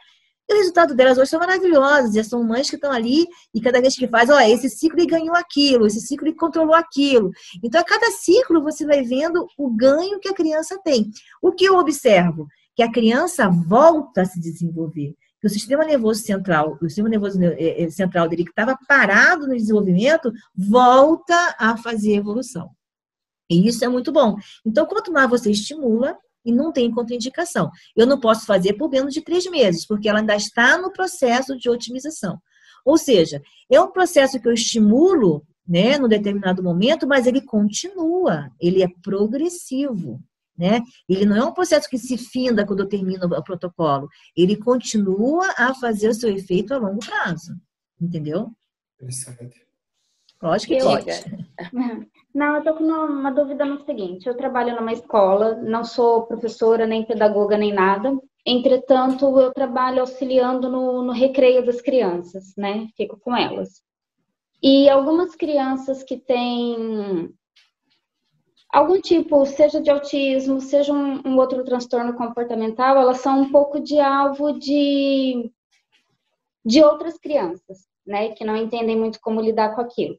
E o resultado delas hoje são maravilhosos, e são mães que estão ali, e cada vez que faz, esse ciclo ele ganhou aquilo, esse ciclo ele controlou aquilo. Então, a cada ciclo você vai vendo o ganho que a criança tem. O que eu observo? Que a criança volta a se desenvolver. Que o sistema nervoso central dele, que estava parado no desenvolvimento, volta a fazer evolução. E isso é muito bom. Então, quanto mais você estimula, e não tem contraindicação. Eu não posso fazer por menos de 3 meses, porque ela ainda está no processo de otimização. Ou seja, é um processo que eu estimulo, né, num determinado momento, mas ele continua, ele é progressivo, né? Ele não é um processo que se finda quando eu termino o protocolo, ele continua a fazer o seu efeito a longo prazo, entendeu? Interessante. Lógico que pode. Não, eu tô com uma dúvida no seguinte, eu trabalho numa escola, não sou professora, nem pedagoga, nem nada, entretanto, eu trabalho auxiliando no recreio das crianças, né? Fico com elas. E algumas crianças que têm algum tipo, seja de autismo, seja um outro transtorno comportamental, elas são um pouco de alvo de outras crianças, né? Que não entendem muito como lidar com aquilo.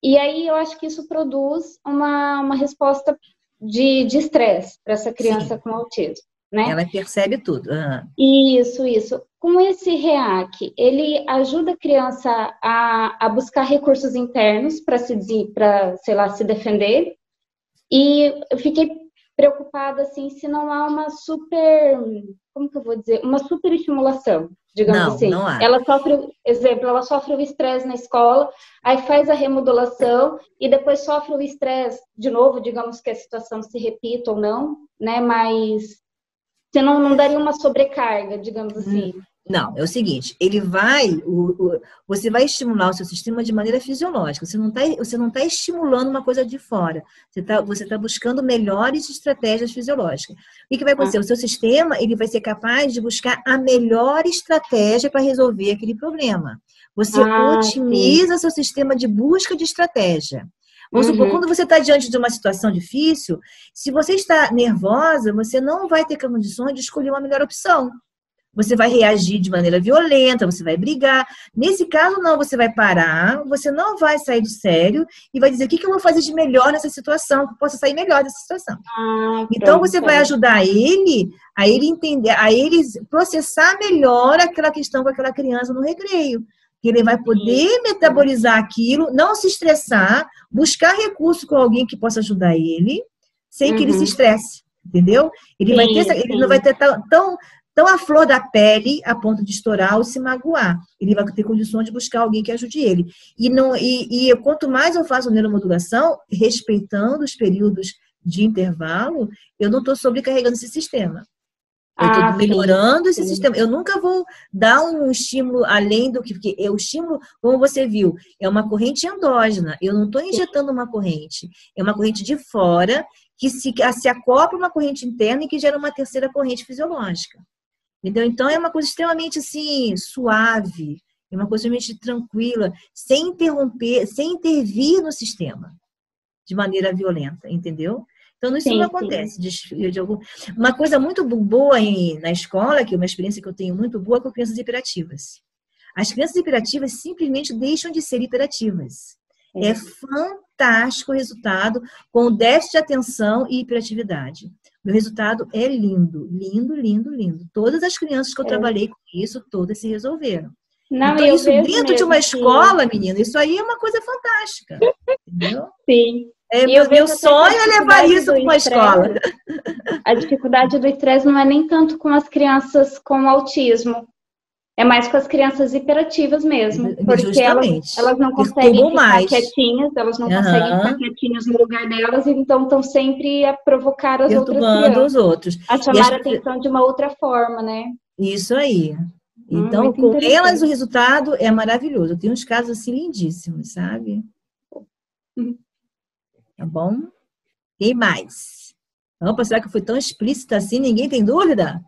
E aí eu acho que isso produz uma resposta de estresse para essa criança com autismo, né? Ela percebe tudo. Isso. Com esse REAC, ele ajuda a criança a buscar recursos internos para sei lá, se defender. E eu fiquei preocupada, assim, se não há uma como que eu vou dizer? Uma super estimulação, digamos assim. Não há. Ela sofre o estresse na escola, aí faz a remodulação e depois sofre o estresse de novo, digamos que a situação se repita ou não, né? Mas se não daria uma sobrecarga, digamos assim. Não, é o seguinte, você vai estimular o seu sistema de maneira fisiológica, você não tá estimulando uma coisa de fora, você tá buscando melhores estratégias fisiológicas. O que vai acontecer? O seu sistema, ele vai ser capaz de buscar a melhor estratégia para resolver aquele problema. Você otimiza seu sistema de busca de estratégia. Vamos supor, quando você está diante de uma situação difícil, se você está nervosa, você não vai ter condições de escolher uma melhor opção. Você vai reagir de maneira violenta, você vai brigar. Nesse caso, não, você vai parar, você não vai sair do sério e vai dizer o que eu vou fazer de melhor nessa situação, que eu possa sair melhor dessa situação. Então, você vai ajudar ele a ele entender, a ele processar melhor aquela questão com aquela criança no recreio. Que ele vai poder metabolizar aquilo, não se estressar, buscar recurso com alguém que possa ajudar ele, sem que ele se estresse, entendeu? Ele não vai ter tão à flor da pele a ponto de estourar ou se magoar. Ele vai ter condições de buscar alguém que ajude ele. E quanto mais eu faço neuromodulação, respeitando os períodos de intervalo, eu não estou sobrecarregando esse sistema. Eu estou melhorando esse sistema. Eu nunca vou dar um estímulo além do que... Porque o estímulo, como você viu, é uma corrente endógena. Eu não estou injetando uma corrente. É uma corrente de fora que se acopla uma corrente interna e que gera uma terceira corrente fisiológica. Entendeu? Então, é uma coisa extremamente, assim, suave. É uma coisa extremamente tranquila, sem interromper, sem intervir no sistema de maneira violenta, entendeu? Então, isso não acontece. Uma coisa muito boa na escola, que é uma experiência que eu tenho muito boa, com crianças hiperativas. As crianças hiperativas simplesmente deixam de ser hiperativas. É fantástico o resultado com déficit de atenção e hiperatividade. Meu resultado é lindo, lindo, lindo, lindo. Todas as crianças que eu trabalhei com isso, todas se resolveram. Então, isso dentro de uma escola, menina, isso aí é uma coisa fantástica. Entendeu? Sim. Meu sonho é levar isso para uma escola. A dificuldade do estresse não é nem tanto com as crianças com autismo, é mais com as crianças hiperativas mesmo, porque elas não conseguem ficar quietinhas, elas não conseguem ficar quietinhas no lugar delas, então estão sempre a provocar as outras crianças, a chamar a atenção de uma outra forma, né? Isso aí. Então, com elas o resultado é maravilhoso. Eu tenho uns casos assim lindíssimos, sabe? Tá bom? Quem mais? Opa, será que eu fui tão explícita assim? Ninguém tem dúvida?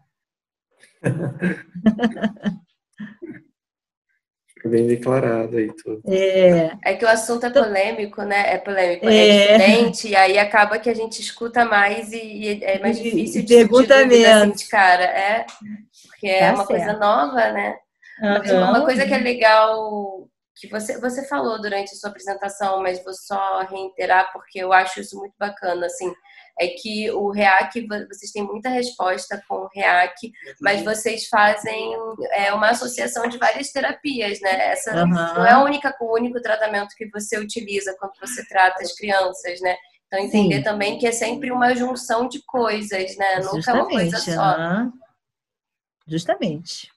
Fica bem declarado aí tudo. É que o assunto é polêmico, né? É diferente, e aí acaba que a gente escuta mais e é mais difícil de dúvida assim de cara. Porque é uma coisa nova, né? Uma coisa que é legal, que você falou durante a sua apresentação, mas vou só reiterar porque eu acho isso muito bacana, assim, é que o REAC, vocês têm muita resposta com o REAC, mas vocês fazem uma associação de várias terapias, né? Essa não é o único tratamento que você utiliza quando você trata as crianças, né? Então, entender também que é sempre uma junção de coisas, né? Nunca é uma coisa só. Justamente.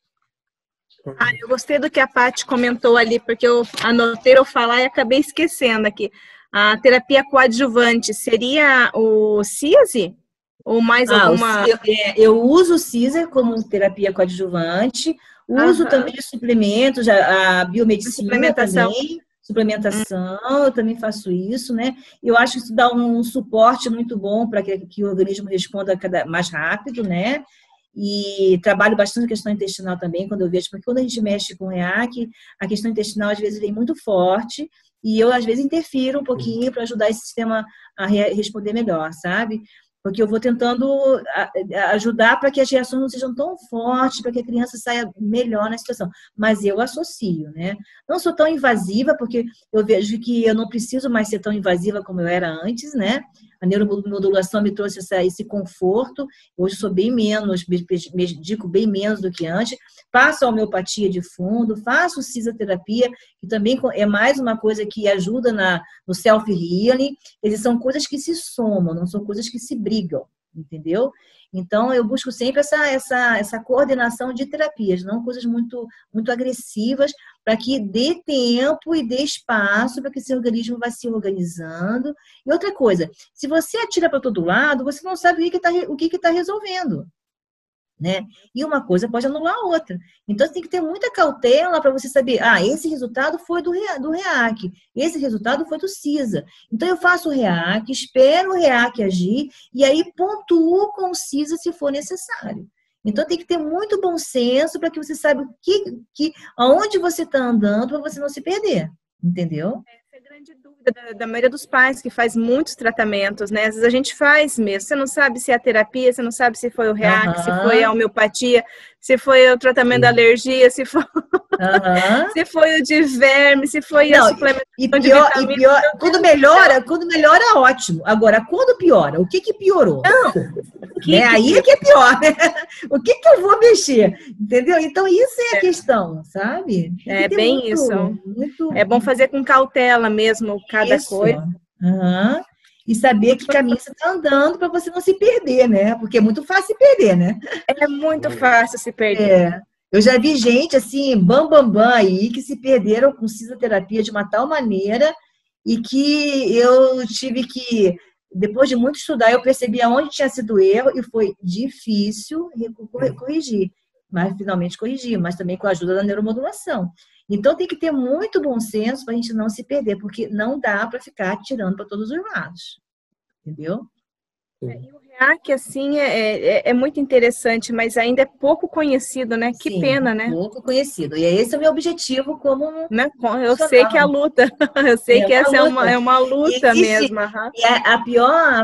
Ah, eu gostei do que a Paty comentou ali, porque eu anotei eu falar e acabei esquecendo aqui. A terapia coadjuvante seria o CISI? Ou mais alguma? Eu uso o Caesar como terapia coadjuvante, uso também os suplementos, a biomedicina também, suplementação, eu também faço isso, né? Eu acho que isso dá um suporte muito bom para que o organismo responda mais rápido, né? E trabalho bastante a questão intestinal também, quando eu vejo, porque quando a gente mexe com o REAC, a questão intestinal às vezes vem muito forte, e eu às vezes interfiro um pouquinho para ajudar esse sistema a responder melhor, sabe? Porque eu vou tentando ajudar para que as reações não sejam tão fortes, para que a criança saia melhor na situação. Mas eu associo, né? Não sou tão invasiva, porque eu vejo que eu não preciso mais ser tão invasiva como eu era antes, né? A neuromodulação me trouxe esse conforto. Hoje sou bem menos, medico bem menos do que antes. Faço a homeopatia de fundo, faço cisaterapia, que também é mais uma coisa que ajuda no self-healing. Eles são coisas que se somam, não são coisas que se brigam, entendeu? Então, eu busco sempre essa coordenação de terapias, não coisas muito, muito agressivas, para que dê tempo e dê espaço para que esse organismo vá se organizando. E outra coisa, se você atira para todo lado, você não sabe o que está resolvendo, né? E uma coisa pode anular a outra. Então, você tem que ter muita cautela para você saber, esse resultado foi do REAC, esse resultado foi do CISA. Então, eu faço o REAC, espero o REAC agir, e aí pontuo com o CISA se for necessário. Então, tem que ter muito bom senso para que você saiba aonde você está andando para você não se perder, entendeu? Essa é a grande dúvida da maioria dos pais que faz muitos tratamentos, né? Às vezes a gente faz mesmo, você não sabe se é a terapia, você não sabe se foi o REAC, se foi a homeopatia, se foi o tratamento da alergia, se foi, se foi o de verme, se foi a suplementação de vitamina. Quando melhora, ótimo. Agora, quando piora, o que piorou? Aí é que é pior, né? O que eu vou mexer? Entendeu? Então, isso é a questão, sabe? É bem isso. É bom fazer com cautela mesmo cada coisa. E saber que caminho você está andando para você não se perder, né? Porque é muito fácil se perder, né? É muito fácil se perder. Eu já vi gente, assim, bam aí, que se perderam com cisaterapia de uma tal maneira e que eu tive que, depois de muito estudar, eu percebi aonde tinha sido erro e foi difícil corrigir. Mas finalmente corrigi, mas também com a ajuda da neuromodulação. Então tem que ter muito bom senso para a gente não se perder, porque não dá para ficar atirando para todos os lados. Entendeu? E o REAC, assim, é muito interessante, mas ainda é pouco conhecido, né? Que pena, né? Pouco conhecido. E esse é o meu objetivo como... Eu sei que é a luta. Eu sei que essa é uma luta mesmo. E a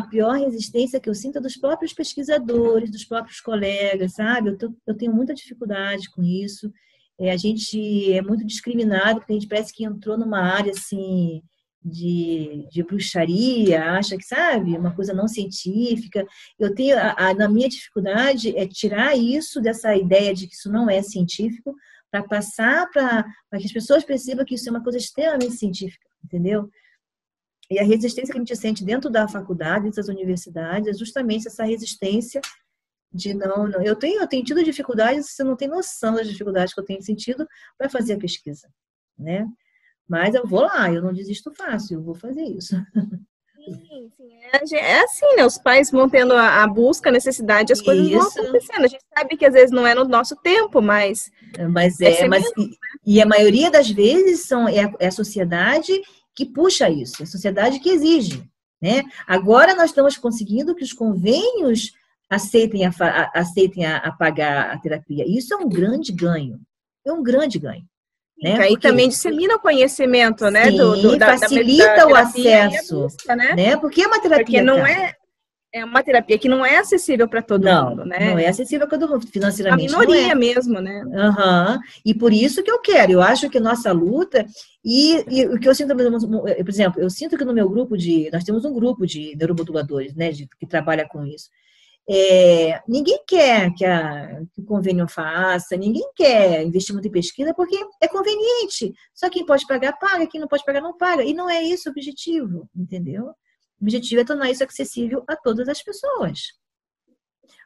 pior resistência que eu sinto é dos próprios pesquisadores, dos próprios colegas, sabe? Eu tenho muita dificuldade com isso. A gente é muito discriminado, porque a gente parece que entrou numa área, assim... De bruxaria, acha que, sabe, uma coisa não científica. Eu tenho, na minha dificuldade, é tirar isso dessa ideia de que isso não é científico, para passar para que as pessoas percebam que isso é uma coisa extremamente científica, entendeu? E a resistência que a gente sente dentro da faculdade, dentro das universidades, é justamente essa resistência de não. Eu tenho tido dificuldades, você não tem noção das dificuldades que eu tenho sentido para fazer a pesquisa, né? Mas eu vou lá, eu não desisto fácil, eu vou fazer isso. Sim. É assim, né? Os pais vão tendo a busca, a necessidade, as coisas vão acontecendo. A gente sabe que às vezes não é no nosso tempo, mas... E a maioria das vezes é a sociedade que puxa isso, é a sociedade que exige, né? Agora nós estamos conseguindo que os convênios aceitem a pagar a terapia. Isso é um grande ganho. É um grande ganho. Né? Aí também dissemina o conhecimento, né? Facilita o acesso, busca, né? Porque é uma terapia. Porque não é uma terapia que não é acessível para todo mundo, né? Não é acessível para todo mundo, financeiramente. A minoria mesmo, né? E por isso que eu quero. Eu acho que nossa luta e o que eu sinto, por exemplo, eu sinto que no meu grupo nós temos um grupo de neuromoduladores, né? Que trabalha com isso. Ninguém quer que o convênio faça, ninguém quer investimento em pesquisa porque é conveniente. Só quem pode pagar, paga, quem não pode pagar, não paga. E não é esse o objetivo, entendeu? O objetivo é tornar isso acessível a todas as pessoas.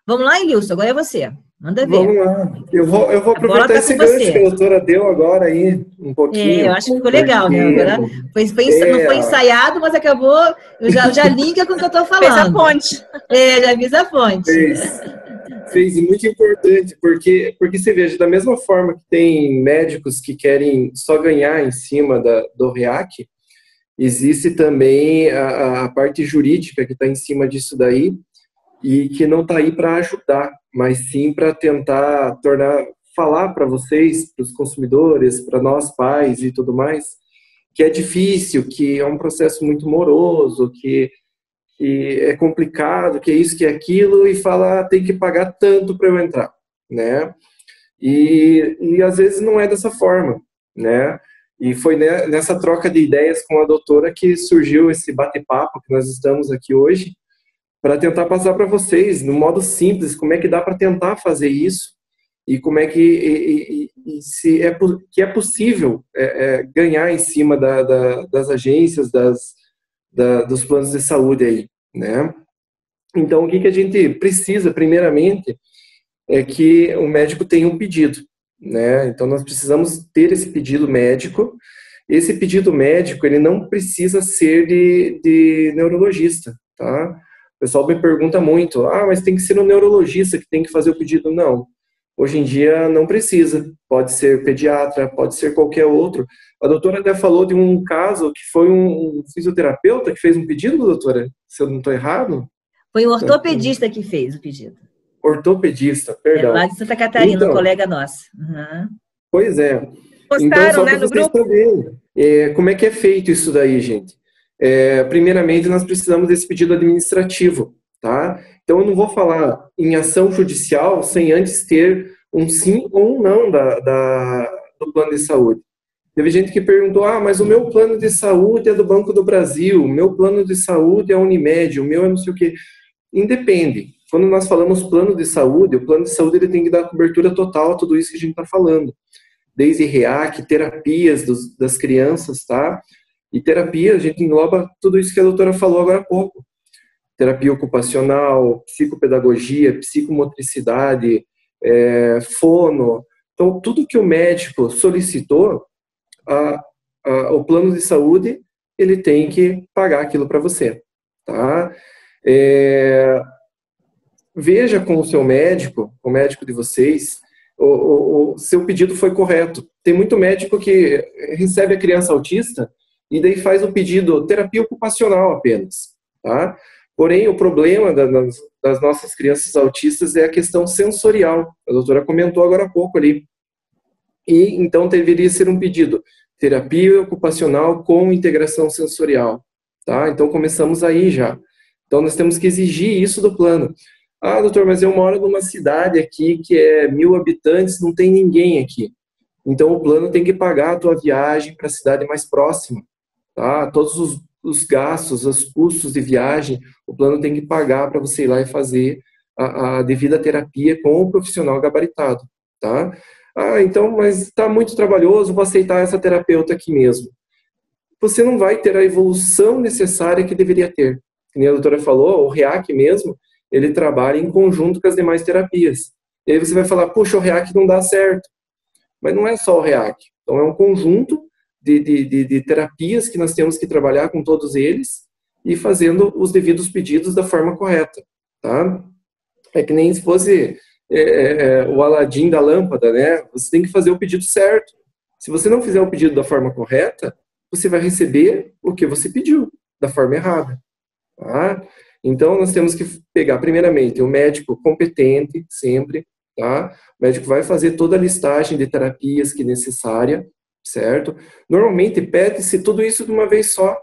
Vamos lá, Ilson, agora é você. Manda ver. Vamos lá. Eu vou aproveitar esse gancho que a doutora deu agora aí, um pouquinho. Eu acho que ficou legal, né? Agora não foi ensaiado, mas acabou. Eu já linka com o que eu estou falando. Fez a ponte. Já fiz a ponte. Fez, e muito importante, porque você veja, da mesma forma que tem médicos que querem só ganhar em cima do REAC, existe também a parte jurídica que está em cima disso daí, e que não está aí para ajudar, mas sim para tentar falar para vocês, para os consumidores, para nós pais e tudo mais, que é difícil, que é um processo muito moroso, que é complicado, que é isso, que é aquilo, e fala, tem que pagar tanto para eu entrar, né? E às vezes não é dessa forma, né? E foi nessa troca de ideias com a doutora que surgiu esse bate-papo que nós estamos aqui hoje, para tentar passar para vocês, no modo simples, como é que dá para tentar fazer isso e como é que é possível ganhar em cima das agências, dos planos de saúde aí, né? Então, o que a gente precisa, primeiramente, é que o médico tenha um pedido, né? Então, nós precisamos ter esse pedido médico. Esse pedido médico, ele não precisa ser de neurologista, tá? O pessoal me pergunta muito, mas tem que ser um neurologista que tem que fazer o pedido. Não, hoje em dia não precisa. Pode ser pediatra, pode ser qualquer outro. A doutora até falou de um caso que foi um fisioterapeuta que fez um pedido, doutora? Se eu não estou errado? Foi um ortopedista que fez o pedido. Ortopedista, perdão. Lá de Santa Catarina, então, um colega nosso. Uhum. Pois é. Postaram, então, só né, no grupo? Saberem, como é que é feito isso daí, gente? Primeiramente, nós precisamos desse pedido administrativo, tá? Então, eu não vou falar em ação judicial sem antes ter um sim ou um não do plano de saúde. Teve gente que perguntou, mas o meu plano de saúde é do Banco do Brasil, o meu plano de saúde é a Unimed, o meu é não sei o quê. Independe. Quando nós falamos plano de saúde, o plano de saúde ele tem que dar cobertura total a tudo isso que a gente está falando. Desde REAC, terapias das crianças, tá? E terapia, a gente engloba tudo isso que a doutora falou agora há pouco. Terapia ocupacional, psicopedagogia, psicomotricidade, fono. Então, tudo que o médico solicitou, o plano de saúde, ele tem que pagar aquilo para você, tá? Veja com o seu médico, o médico de vocês, o seu pedido foi correto. Tem muito médico que recebe a criança autista e daí faz o pedido terapia ocupacional apenas, tá? Porém, o problema das nossas crianças autistas é a questão sensorial. A doutora comentou agora há pouco ali. E então deveria ser um pedido terapia ocupacional com integração sensorial, tá? Então começamos aí já. Então nós temos que exigir isso do plano. Doutor, mas eu moro numa cidade aqui que é 1.000 habitantes, não tem ninguém aqui. Então o plano tem que pagar a tua viagem para a cidade mais próxima, tá? Todos os gastos, os custos de viagem, o plano tem que pagar para você ir lá e fazer a devida terapia com o profissional gabaritado, tá? Então, mas está muito trabalhoso, vou aceitar essa terapeuta aqui mesmo. Você não vai ter a evolução necessária que deveria ter. Como a doutora falou, o REAC mesmo, ele trabalha em conjunto com as demais terapias. E aí você vai falar, puxa, o REAC não dá certo. Mas não é só o REAC. Então, é um conjunto de terapias que nós temos que trabalhar com todos eles e fazendo os devidos pedidos da forma correta, tá? É que nem se fosse o Aladim da lâmpada, né? Você tem que fazer o pedido certo. Se você não fizer o pedido da forma correta, você vai receber o que você pediu, da forma errada, tá? Então, nós temos que pegar, primeiramente, o médico competente, sempre, tá? O médico vai fazer toda a listagem de terapias que é necessária, certo? Normalmente, pede-se tudo isso de uma vez só,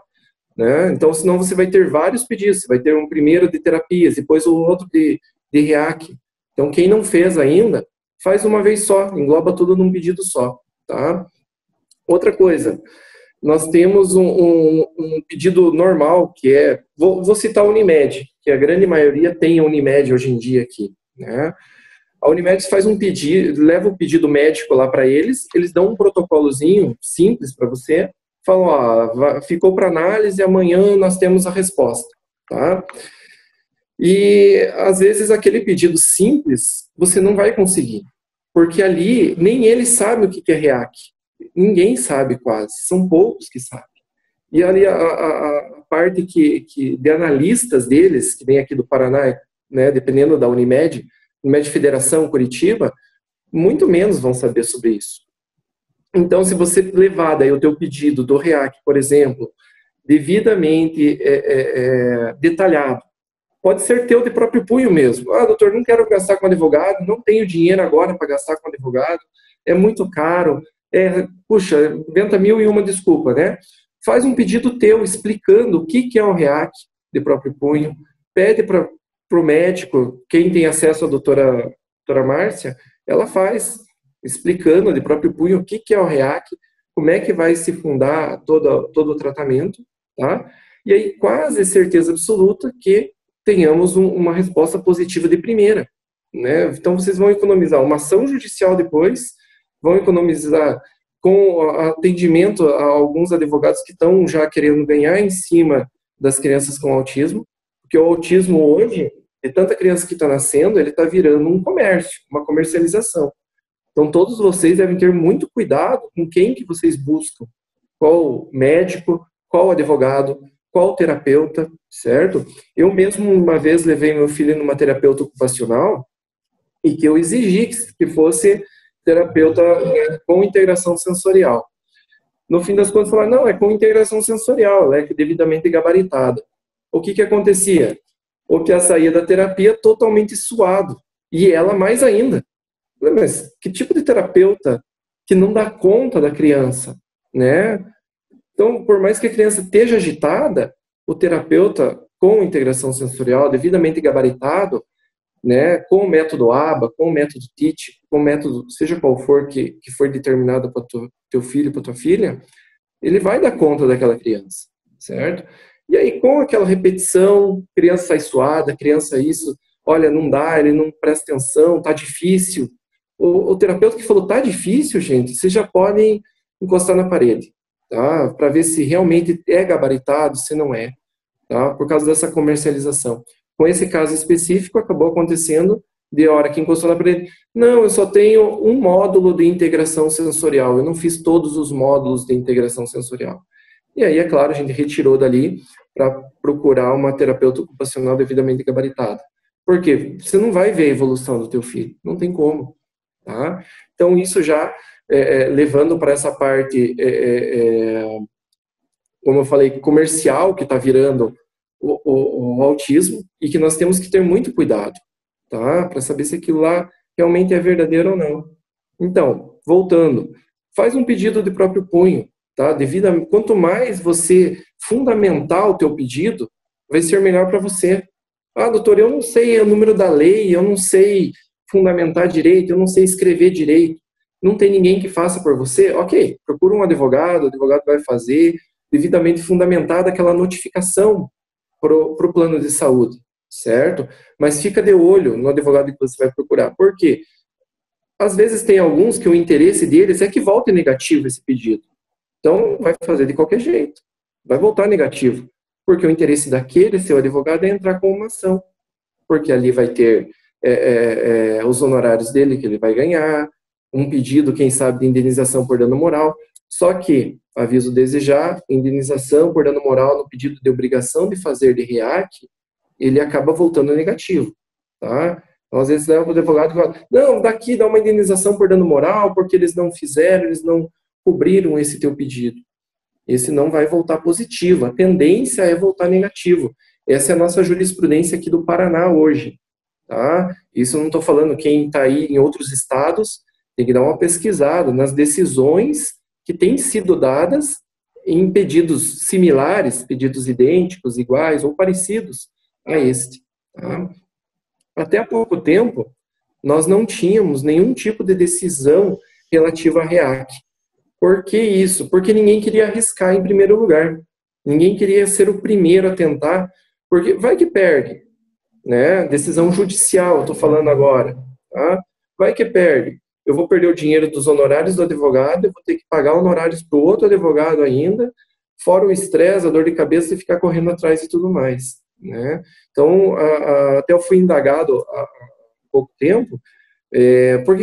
né? Então, senão você vai ter vários pedidos. Você vai ter um primeiro de terapias, depois o outro de REAC. Então, quem não fez ainda, faz uma vez só, engloba tudo num pedido só, tá? Outra coisa, nós temos um pedido normal, que é, vou citar a Unimed, que a grande maioria tem a Unimed hoje em dia aqui, né? A Unimed faz um pedido, leva o pedido médico lá para eles dão um protocolozinho simples para você, falam, ficou para análise, amanhã nós temos a resposta, tá? E, às vezes, aquele pedido simples, você não vai conseguir. Porque ali, nem eles sabem o que é REAC. Ninguém sabe quase. São poucos que sabem. E ali, a parte de analistas deles, que vem aqui do Paraná, né, dependendo da Unimed Federação Curitiba, muito menos vão saber sobre isso. Então, se você levar daí o teu pedido do REAC, por exemplo, devidamente detalhado, pode ser teu de próprio punho mesmo. Ah, doutor, não quero gastar com advogado, não tenho dinheiro agora para gastar com advogado, é muito caro, puxa, inventa 1001 desculpa, né? Faz um pedido teu explicando o que é o REAC de próprio punho, pede para o médico, quem tem acesso à doutora Márcia, ela faz, explicando de próprio punho o que é o REAC, como é que vai se fundar todo o tratamento, tá? E aí, quase certeza absoluta que tenhamos uma resposta positiva de primeira, né? Então, vocês vão economizar uma ação judicial depois, vão economizar com atendimento a alguns advogados que estão já querendo ganhar em cima das crianças com autismo, porque o autismo hoje, de tanta criança que está nascendo, ele está virando um comércio, uma comercialização. Então, todos vocês devem ter muito cuidado com quem que vocês buscam, qual médico, qual advogado, qual terapeuta, certo? Eu mesmo, uma vez, levei meu filho numa terapeuta ocupacional e que eu exigi que fosse terapeuta com integração sensorial. No fim das contas, falaram, não, é com integração sensorial, ela é devidamente gabaritada. O que acontecia? O que a saía da terapia totalmente suado, e ela mais ainda. Mas que tipo de terapeuta que não dá conta da criança, né? Então, por mais que a criança esteja agitada, o terapeuta com integração sensorial, devidamente gabaritado, né, com o método ABA, com o método TEACH, com o método, seja qual for que for determinado para teu filho, para tua filha, ele vai dar conta daquela criança, certo? E aí, com aquela repetição, criança sai suada, criança isso, olha, não dá, ele não presta atenção, tá difícil. O terapeuta que falou, tá difícil, gente, vocês já podem encostar na parede, tá? Para ver se realmente é gabaritado, se não é, tá? Por causa dessa comercialização. Com esse caso específico, acabou acontecendo de hora que encostou na parede. Não, eu só tenho um módulo de integração sensorial, eu não fiz todos os módulos de integração sensorial. E aí, é claro, a gente retirou dali para procurar uma terapeuta ocupacional devidamente gabaritada. Por quê? Você não vai ver a evolução do teu filho, não tem como. Tá? Então, isso já levando para essa parte, como eu falei, comercial, que está virando o autismo, e que nós temos que ter muito cuidado, tá? Para saber se aquilo lá realmente é verdadeiro ou não. Então, voltando, faz um pedido de próprio punho, tá? Quanto mais você fundamentar o teu pedido, vai ser melhor para você. Ah, doutor, eu não sei o número da lei, eu não sei fundamentar direito, eu não sei escrever direito, não tem ninguém que faça por você? Ok, procura um advogado, o advogado vai fazer, devidamente fundamentada aquela notificação para o plano de saúde, certo? Mas fica de olho no advogado que você vai procurar. Por quê? Às vezes tem alguns que o interesse deles é que volte negativo esse pedido. Então, vai fazer de qualquer jeito. Vai voltar negativo. Porque o interesse daquele seu advogado é entrar com uma ação. Porque ali vai ter os honorários dele que ele vai ganhar, um pedido, quem sabe, de indenização por dano moral. Só que, aviso desde já, indenização por dano moral no pedido de obrigação de fazer de REAC, ele acaba voltando negativo, tá? Então, às vezes, leva o advogado e fala, não, daqui dá uma indenização por dano moral, porque eles não fizeram, eles não cobriram esse teu pedido. Esse não vai voltar positivo, a tendência é voltar negativo. Essa é a nossa jurisprudência aqui do Paraná hoje, tá? Isso eu não estou falando, quem está aí em outros estados tem que dar uma pesquisada nas decisões que têm sido dadas em pedidos similares, pedidos idênticos, iguais ou parecidos a este. Tá? Até há pouco tempo, nós não tínhamos nenhum tipo de decisão relativa a REAC. Por que isso? Porque ninguém queria arriscar em primeiro lugar. Ninguém queria ser o primeiro a tentar, porque vai que perde. Né? Decisão judicial, estou falando agora. Tá? Vai que perde. Eu vou perder o dinheiro dos honorários do advogado, eu vou ter que pagar honorários para o outro advogado ainda, fora o estresse, a dor de cabeça e ficar correndo atrás e tudo mais. né? Então, até eu fui indagado há pouco tempo, por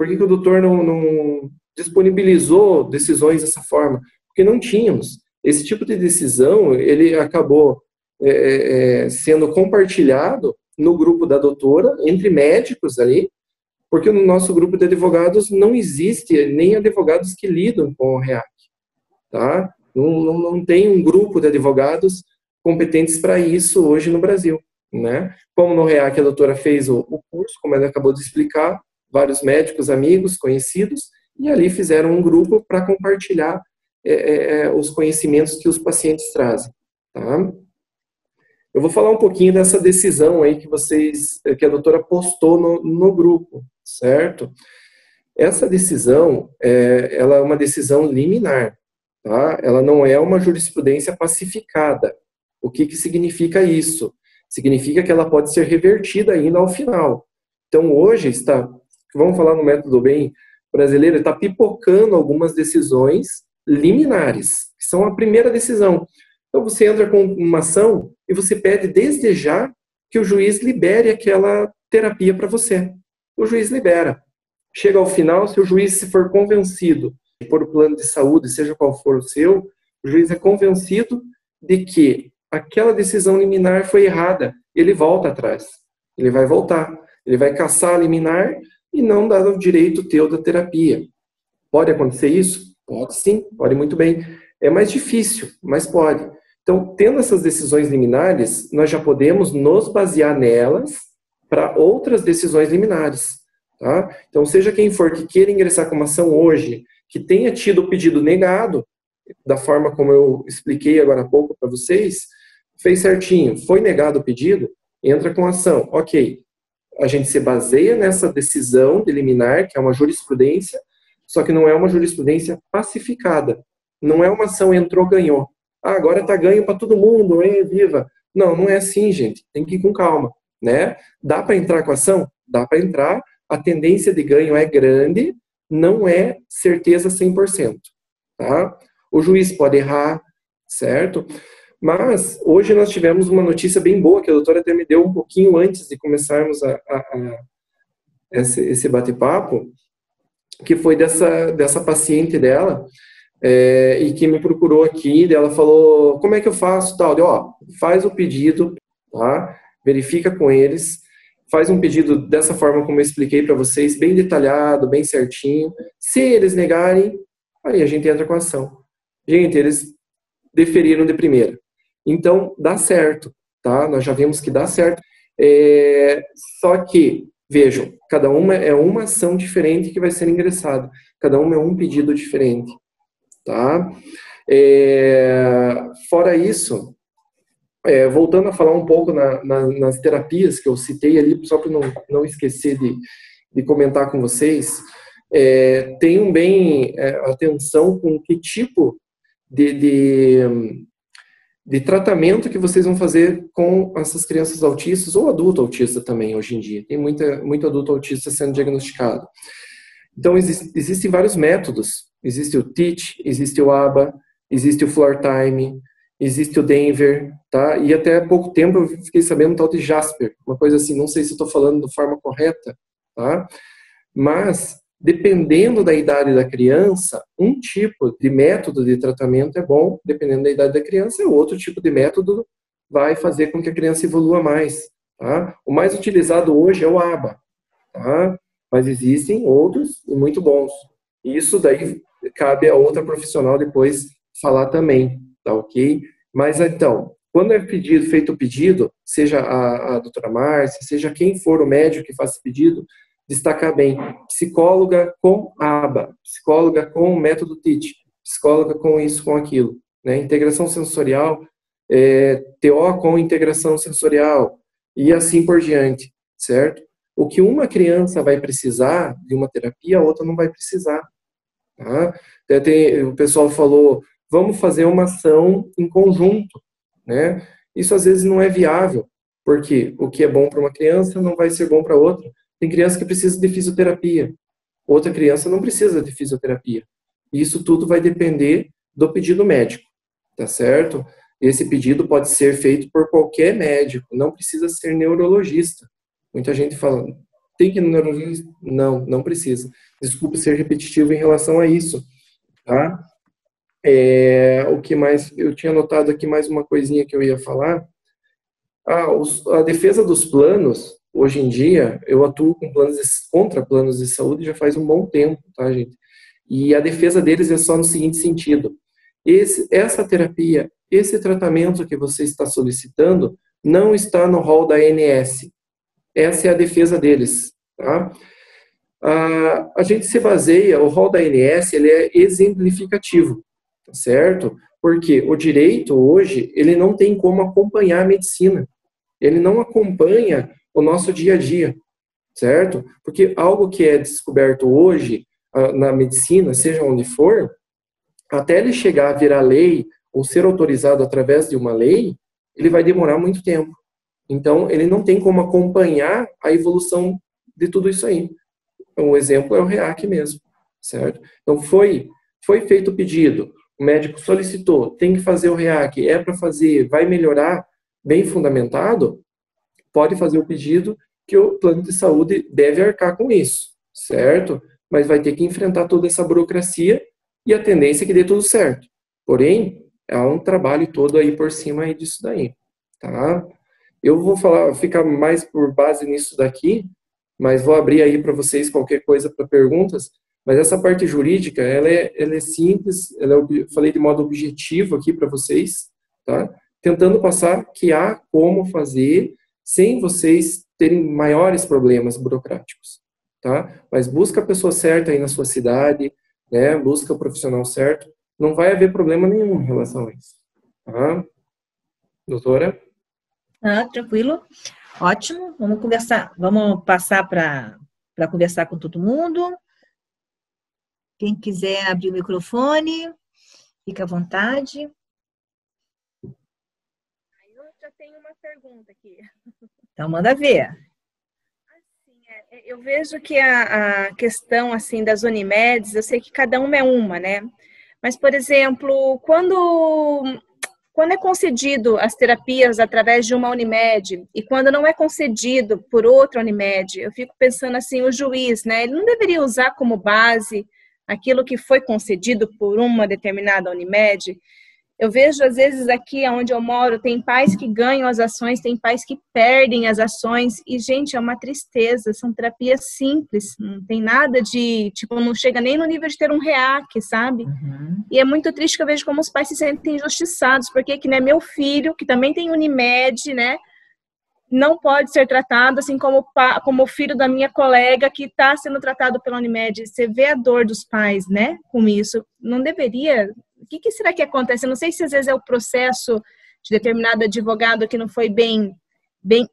que o doutor não disponibilizou decisões dessa forma? Porque não tínhamos. Esse tipo de decisão, ele acabou sendo compartilhado no grupo da doutora, entre médicos ali, porque no nosso grupo de advogados não existe nem advogados que lidam com o REAC, tá? Não tem um grupo de advogados competentes para isso hoje no Brasil, né? Como no REAC a doutora fez o curso, como ela acabou de explicar, vários médicos, amigos, conhecidos, e ali fizeram um grupo para compartilhar os conhecimentos que os pacientes trazem, tá? Eu vou falar um pouquinho dessa decisão aí que a doutora postou no grupo, certo? Essa decisão, ela é uma decisão liminar, tá? Ela não é uma jurisprudência pacificada. O que significa isso? Significa que ela pode ser revertida ainda ao final. Então, hoje vamos falar no método bem brasileiro, está pipocando algumas decisões liminares, que são a primeira decisão. Então, você entra com uma ação e você pede desde já que o juiz libere aquela terapia para você. O juiz libera. Chega ao final, se o juiz for convencido por o plano de saúde, seja qual for o seu, o juiz é convencido de que aquela decisão liminar foi errada, ele volta atrás. Ele vai voltar. Ele vai cassar a liminar e não dar o direito teu da terapia. Pode acontecer isso? Pode sim, pode muito bem. É mais difícil, mas pode. Então, tendo essas decisões liminares, nós já podemos nos basear nelas para outras decisões liminares. Tá? Então, seja quem for que queira ingressar com uma ação hoje, que tenha tido o pedido negado, da forma como eu expliquei agora há pouco para vocês, fez certinho, foi negado o pedido, entra com ação. Ok, a gente se baseia nessa decisão de liminar, que é uma jurisprudência, só que não é uma jurisprudência pacificada. Não é uma ação entrou, ganhou. Agora está ganho para todo mundo, viva. Não é assim, gente. Tem que ir com calma, né? Dá para entrar com a ação? Dá para entrar. A tendência de ganho é grande, não é certeza 100%, tá? O juiz pode errar, certo? Mas hoje nós tivemos uma notícia bem boa, que a doutora até me deu um pouquinho antes de começarmos esse bate-papo, que foi dessa paciente dela, e que me procurou aqui, ela falou, como é que eu faço, tal, faz o pedido, tá? Verifica com eles, faz um pedido dessa forma como eu expliquei para vocês, bem detalhado, bem certinho. Se eles negarem, aí a gente entra com a ação. Gente, eles deferiram de primeira. Então, dá certo, tá? Nós já vimos que dá certo. Só que, vejam, cada uma é uma ação diferente que vai ser ingressada. Cada uma é um pedido diferente. Tá? Fora isso, voltando a falar um pouco nas terapias que eu citei ali, só para não esquecer de comentar com vocês, tenham bem atenção com que tipo de tratamento que vocês vão fazer com essas crianças autistas ou adulto autista também hoje em dia. Tem muito adulto autista sendo diagnosticado. Então, existem vários métodos. Existe o TEACH, existe o ABA, existe o Floor Time, existe o Denver, tá? E até há pouco tempo eu fiquei sabendo um tal de Jasper, uma coisa assim, não sei se estou falando da forma correta, tá? Mas, dependendo da idade da criança, um tipo de método de tratamento é bom, dependendo da idade da criança, outro tipo de método vai fazer com que a criança evolua mais, tá? O mais utilizado hoje é o ABA, tá? Mas existem outros e muito bons. Isso daí cabe a outra profissional depois falar também, tá ok? Mas então, quando é feito o pedido, seja a doutora Márcia, seja quem for o médico que faça o pedido, destacar bem, psicóloga com ABA, psicóloga com o método TEACH, psicóloga com isso, com aquilo, né? Integração sensorial, TO com integração sensorial, e assim por diante, certo? O que uma criança vai precisar de uma terapia, a outra não vai precisar. Tá? O pessoal falou, vamos fazer uma ação em conjunto, né? Isso às vezes não é viável, porque o que é bom para uma criança não vai ser bom para outra. Tem criança que precisa de fisioterapia, outra criança não precisa de fisioterapia. Isso tudo vai depender do pedido médico, tá certo? esse pedido pode ser feito por qualquer médico, não precisa ser neurologista. Muita gente fala, tem que ir no neurologista? Não, não precisa. Desculpe ser repetitivo em relação a isso, tá? O que mais? Eu tinha anotado aqui mais uma coisinha que eu ia falar. A defesa dos planos, hoje em dia, eu atuo com contra planos de saúde já faz um bom tempo, tá, gente? E a defesa deles é só no seguinte sentido. Essa terapia, esse tratamento que você está solicitando, não está no rol da ANS. Essa é a defesa deles, tá? A gente se baseia, o rol da ANS, ele é exemplificativo, tá certo? Porque o direito, hoje, ele não tem como acompanhar a medicina. Ele não acompanha o nosso dia a dia, certo? Porque algo que é descoberto hoje na medicina, seja onde for, até ele chegar a virar lei ou ser autorizado através de uma lei, ele vai demorar muito tempo. Então, ele não tem como acompanhar a evolução de tudo isso aí. Um exemplo é o REAC mesmo, certo? Então, foi feito o pedido, o médico solicitou, tem que fazer o REAC, é para fazer, vai melhorar, bem fundamentado, pode fazer o pedido que o plano de saúde deve arcar com isso, certo? Mas vai ter que enfrentar toda essa burocracia e a tendência é que dê tudo certo. Porém, há um trabalho todo aí por cima aí disso daí, tá? Eu vou ficar mais por base nisso daqui, mas vou abrir aí para vocês qualquer coisa para perguntas. Mas essa parte jurídica, ela é simples, eu falei de modo objetivo aqui para vocês, tá? Tentando passar que há como fazer sem vocês terem maiores problemas burocráticos, tá? Mas busca a pessoa certa aí na sua cidade, né? Busca o profissional certo, não vai haver problema nenhum em relação a isso, tá? Doutora? Tranquilo. Ótimo. Vamos conversar, vamos passar para conversar com todo mundo. Quem quiser abrir o microfone, fica à vontade. Eu já tenho uma pergunta aqui. Então, manda ver. Assim, eu vejo que a questão assim, das Unimedes, eu sei que cada uma é uma, né? Mas, por exemplo, quando é concedido as terapias através de uma Unimed e quando não é concedido por outra Unimed, eu fico pensando assim, o juiz, né? Ele não deveria usar como base aquilo que foi concedido por uma determinada Unimed? Eu vejo, às vezes, aqui onde eu moro, tem pais que ganham as ações, tem pais que perdem as ações, e, gente, é uma tristeza, são terapias simples, não tem nada de, tipo, não chega nem no nível de ter um REAC, sabe? Uhum. E é muito triste que eu vejo como os pais se sentem injustiçados, porque que, né, meu filho, que também tem Unimed, né, não pode ser tratado assim como o filho da minha colega que está sendo tratado pela Unimed. Você vê a dor dos pais, né, com isso. Não deveria... O que será que acontece? Eu não sei se às vezes é o processo de determinado advogado que não foi bem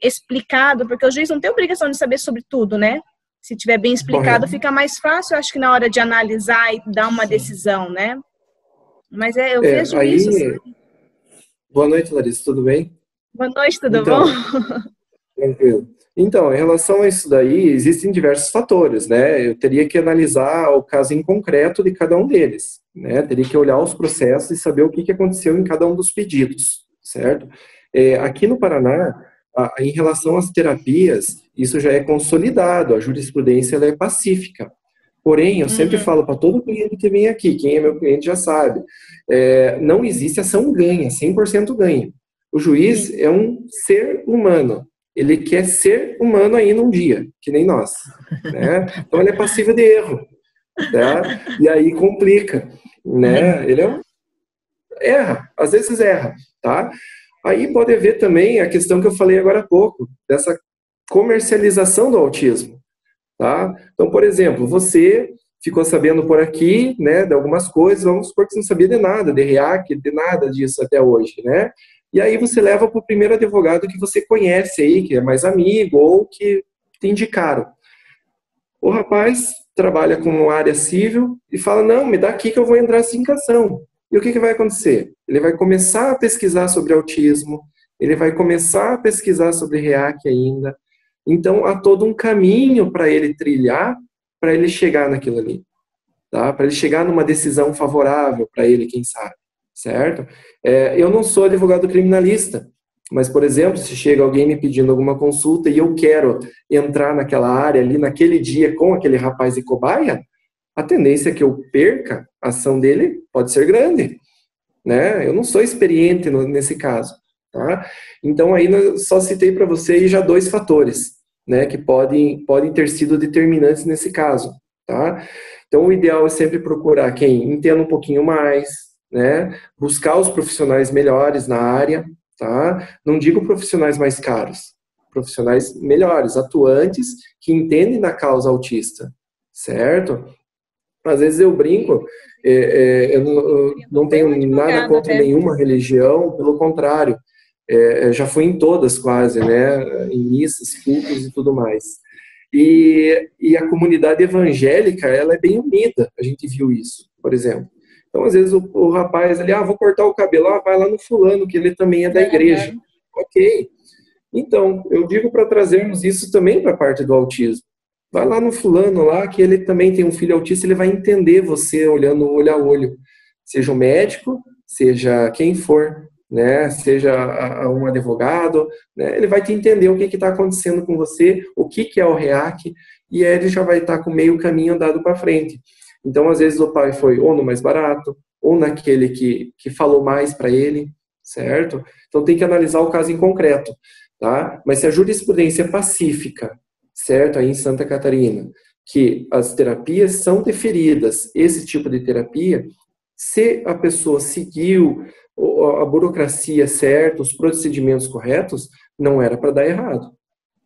explicado, porque o juiz não tem obrigação de saber sobre tudo, né? Se tiver bem explicado, fica mais fácil, acho que na hora de analisar e dar uma decisão, né? Mas eu vejo aí... isso. Assim. Boa noite, Larissa, tudo bem? Boa noite, tudo bom? Tranquilo. Então, em relação a isso daí, existem diversos fatores, né? Eu teria que analisar o caso em concreto de cada um deles, né? Teria que olhar os processos e saber o que aconteceu em cada um dos pedidos, certo? Aqui no Paraná, em relação às terapias, isso já é consolidado, a jurisprudência ela é pacífica. Porém, eu sempre falo para todo cliente que vem aqui, quem é meu cliente já sabe, não existe ação ganha, 100% ganha. O juiz é um ser humano. Ele quer ser humano aí num dia, que nem nós, né? Então ele é passível de erro, tá? E aí complica, né? Ele erra, às vezes erra, tá? Aí pode haver também a questão que eu falei agora há pouco, dessa comercialização do autismo, tá? Então, por exemplo, você ficou sabendo por aqui, né, de algumas coisas, vamos supor que você não sabia de nada, de REAC, de nada disso até hoje, né? E aí você leva para o primeiro advogado que você conhece aí, que é mais amigo ou que te indicaram. O rapaz trabalha com área civil e fala, não, me dá aqui que eu vou entrar essa indicação. E o que vai acontecer? Ele vai começar a pesquisar sobre autismo, ele vai começar a pesquisar sobre REAC ainda. Então, há todo um caminho para ele trilhar, para ele chegar naquilo ali. Tá? Para ele chegar numa decisão favorável para ele, quem sabe. certo? Eu não sou advogado criminalista, mas, por exemplo, se chega alguém me pedindo alguma consulta e eu quero entrar naquela área ali, naquele dia, com aquele rapaz de cobaia, a tendência que eu perca a ação dele pode ser grande, né? Eu não sou experiente nesse caso, tá? Então, aí eu só citei para você já 2 fatores, né, que podem ter sido determinantes nesse caso, tá? Então, o ideal é sempre procurar quem entenda um pouquinho mais, né? Buscar os profissionais melhores na área, tá? Não digo profissionais mais caros, profissionais melhores, atuantes, que entendem da causa autista, certo? Às vezes eu brinco, eu não tenho nada contra nenhuma religião, pelo contrário, já fui em todas quase, né? Em missas, cultos e tudo mais. E a comunidade evangélica, ela é bem unida, a gente viu isso, por exemplo. Então, às vezes, o rapaz ali, vou cortar o cabelo, vai lá no fulano, que ele também é da igreja. Ok. Então, eu digo para trazermos isso também para a parte do autismo. Vai lá no fulano lá, que ele também tem um filho autista, ele vai entender você olhando olho a olho. Seja um médico, seja quem for, né? Seja um advogado, né? Ele vai te entender o que está acontecendo com você, o que é o REAC, e aí ele já vai estar com meio caminho andado para frente. Então, às vezes, o pai foi ou no mais barato, ou naquele que falou mais para ele, certo? Então, tem que analisar o caso em concreto, tá? Mas se a jurisprudência é pacífica, certo, aí em Santa Catarina, que as terapias são deferidas, esse tipo de terapia, se a pessoa seguiu a burocracia certa, os procedimentos corretos, não era para dar errado,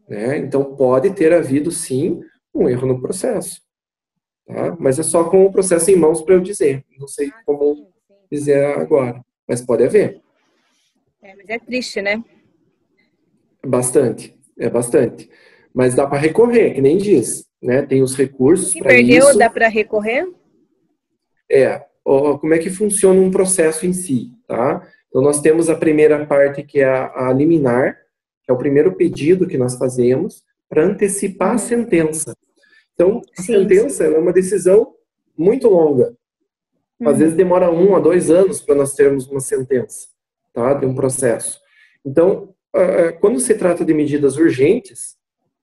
né? Então, pode ter havido, sim, um erro no processo, tá? Mas é só com o processo em mãos para eu dizer, não sei como dizer agora, mas pode haver. Mas é triste, né? Bastante, bastante. Mas dá para recorrer, que nem diz, né? Tem os recursos para isso. Se perdeu, dá para recorrer? Como é que funciona um processo em si, tá? Então, nós temos a primeira parte, que é a liminar, que é o primeiro pedido que nós fazemos para antecipar a sentença. Então, a sentença é uma decisão muito longa. Às vezes demora 1 a 2 anos para nós termos uma sentença, tá? De um processo. Então, quando se trata de medidas urgentes,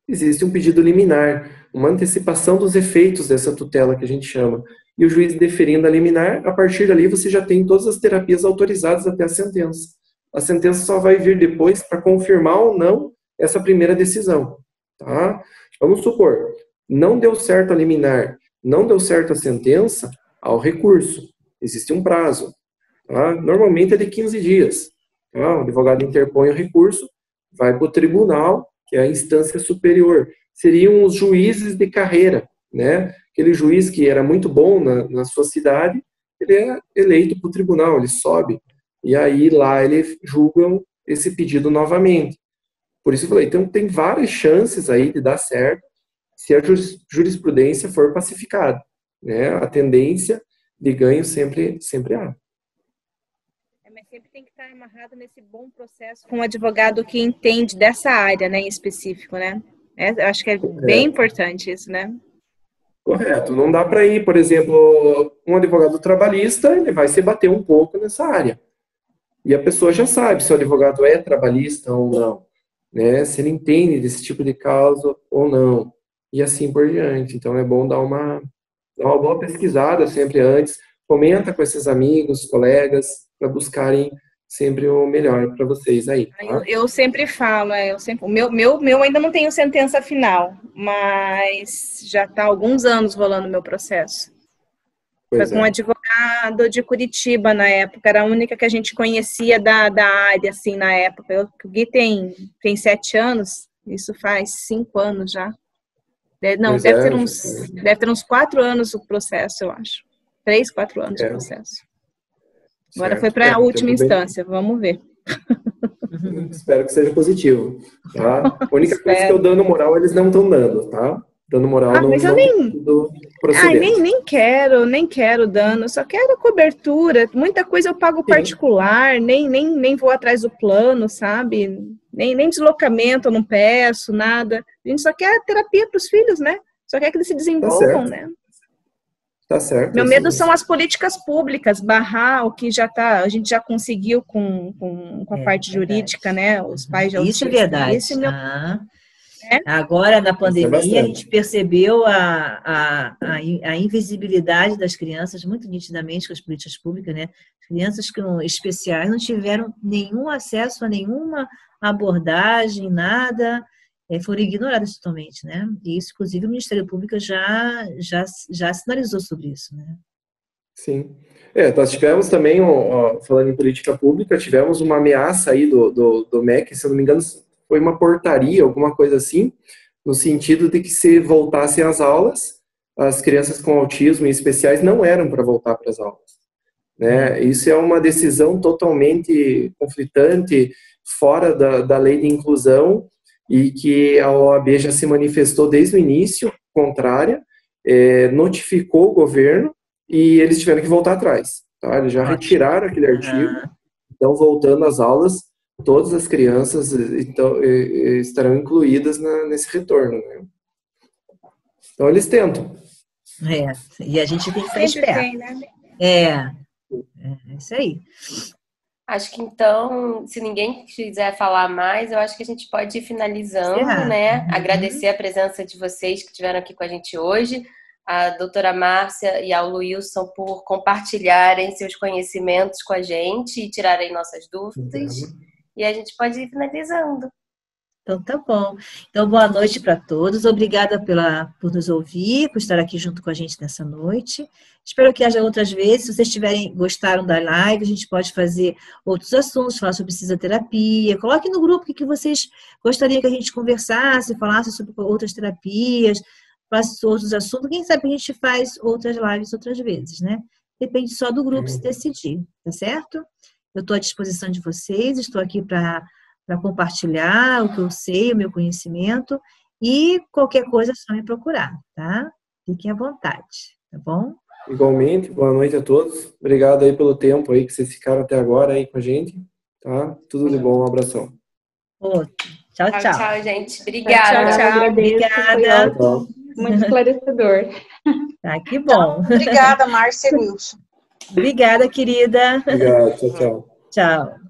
existe um pedido liminar, uma antecipação dos efeitos dessa tutela que a gente chama. E o juiz deferindo a liminar, a partir dali você já tem todas as terapias autorizadas até a sentença. A sentença só vai vir depois para confirmar ou não essa primeira decisão, tá? Vamos supor, não deu certo a liminar, não deu certo a sentença, ao recurso. Existe um prazo, tá? Normalmente é de 15 dias. Tá? O advogado interpõe o recurso, vai para o tribunal, que é a instância superior. Seriam os juízes de carreira, né? Aquele juiz que era muito bom na sua cidade, ele é eleito para o tribunal, ele sobe, e aí lá eles julgam esse pedido novamente. Por isso eu falei, então tem várias chances aí de dar certo se a jurisprudência for pacificada, né? A tendência de ganho sempre há. Mas sempre tem que estar amarrado nesse bom processo com um advogado que entende dessa área, né, em específico, né? Eu acho que é bem importante isso, né? Correto. Não dá para ir, por exemplo, um advogado trabalhista, ele vai se bater um pouco nessa área. E a pessoa já sabe se o advogado é trabalhista ou não, né? Se ele entende desse tipo de causa ou não. E assim por diante. Então é bom dar uma boa pesquisada sempre antes. Comenta com esses amigos, colegas, para buscarem sempre o melhor para vocês aí. Tá? Eu sempre falo, o meu ainda não tenho sentença final, mas já está há alguns anos rolando o meu processo. Foi com um advogado de Curitiba na época, era a única que a gente conhecia da área, assim, na época. O Gui tem 7 anos, isso faz 5 anos já. Não, deve ter uns 4 anos o processo, eu acho. 3, 4 anos o processo. Agora foi para a última instância, vamos ver. Espero que seja positivo, tá? A única coisa que eu dando moral, eles não estão dando, tá? Dando moral no mas eu nem quero dano, só quero cobertura. Muita coisa eu pago particular, nem vou atrás do plano, sabe? Nem deslocamento eu não peço, nada. A gente só quer terapia para os filhos, né? Só quer que eles se desenvolvam, né? Tá certo. Meu medo são as políticas públicas, barrar o que a gente já conseguiu com a parte jurídica, né? Os pais de autistas. Isso é verdade. Agora, na pandemia, a gente percebeu a invisibilidade das crianças muito nitidamente com as políticas públicas, né? Crianças especiais não tiveram nenhum acesso a nenhuma abordagem, nada, foram ignoradas totalmente, né? E isso, inclusive, o Ministério Público já sinalizou sobre isso, né? Sim. Nós tivemos também, falando em política pública, tivemos uma ameaça aí do MEC, se eu não me engano, foi uma portaria, alguma coisa assim, no sentido de que se voltassem às aulas, as crianças com autismo em especiais não eram para voltar para as aulas, né? Isso é uma decisão totalmente conflitante, fora da lei de inclusão, e que a OAB já se manifestou desde o início, contrária, notificou o governo, e eles tiveram que voltar atrás, tá? Eles já retiraram aquele artigo, então voltando às aulas, todas as crianças então, estarão incluídas nesse retorno, né? Então, eles tentam. E a gente tem que estar esperto. É isso aí. Acho que, então, se ninguém quiser falar mais, eu acho que a gente pode ir finalizando, né? Agradecer a presença de vocês que estiveram aqui com a gente hoje, a doutora Márcia e ao Wilson por compartilharem seus conhecimentos com a gente e tirarem nossas dúvidas. E a gente pode ir finalizando. Então, tá bom. Então, boa noite para todos. Obrigada por nos ouvir, por estar aqui junto com a gente nessa noite. Espero que haja outras vezes. Se vocês gostaram da live, a gente pode fazer outros assuntos, falar sobre cisioterapia. Coloque no grupo o que vocês gostariam que a gente conversasse, falasse sobre outras terapias, falasse sobre outros assuntos. Quem sabe a gente faz outras lives outras vezes, né? Depende só do grupo se decidir, tá certo? Eu estou à disposição de vocês, estou aqui para compartilhar o que eu sei, o meu conhecimento, e qualquer coisa é só me procurar, tá? Fiquem à vontade, tá bom? Igualmente, boa noite a todos. Obrigado aí pelo tempo aí que vocês ficaram até agora aí com a gente, tá? Tudo de bom, um abração. Tchau, tchau. Tchau, gente. Obrigada. Tchau. Obrigada. Muito esclarecedor. Tá, que bom. Obrigada, Márcia e Wilson. Obrigada, querida. Obrigado, tchau. Tchau.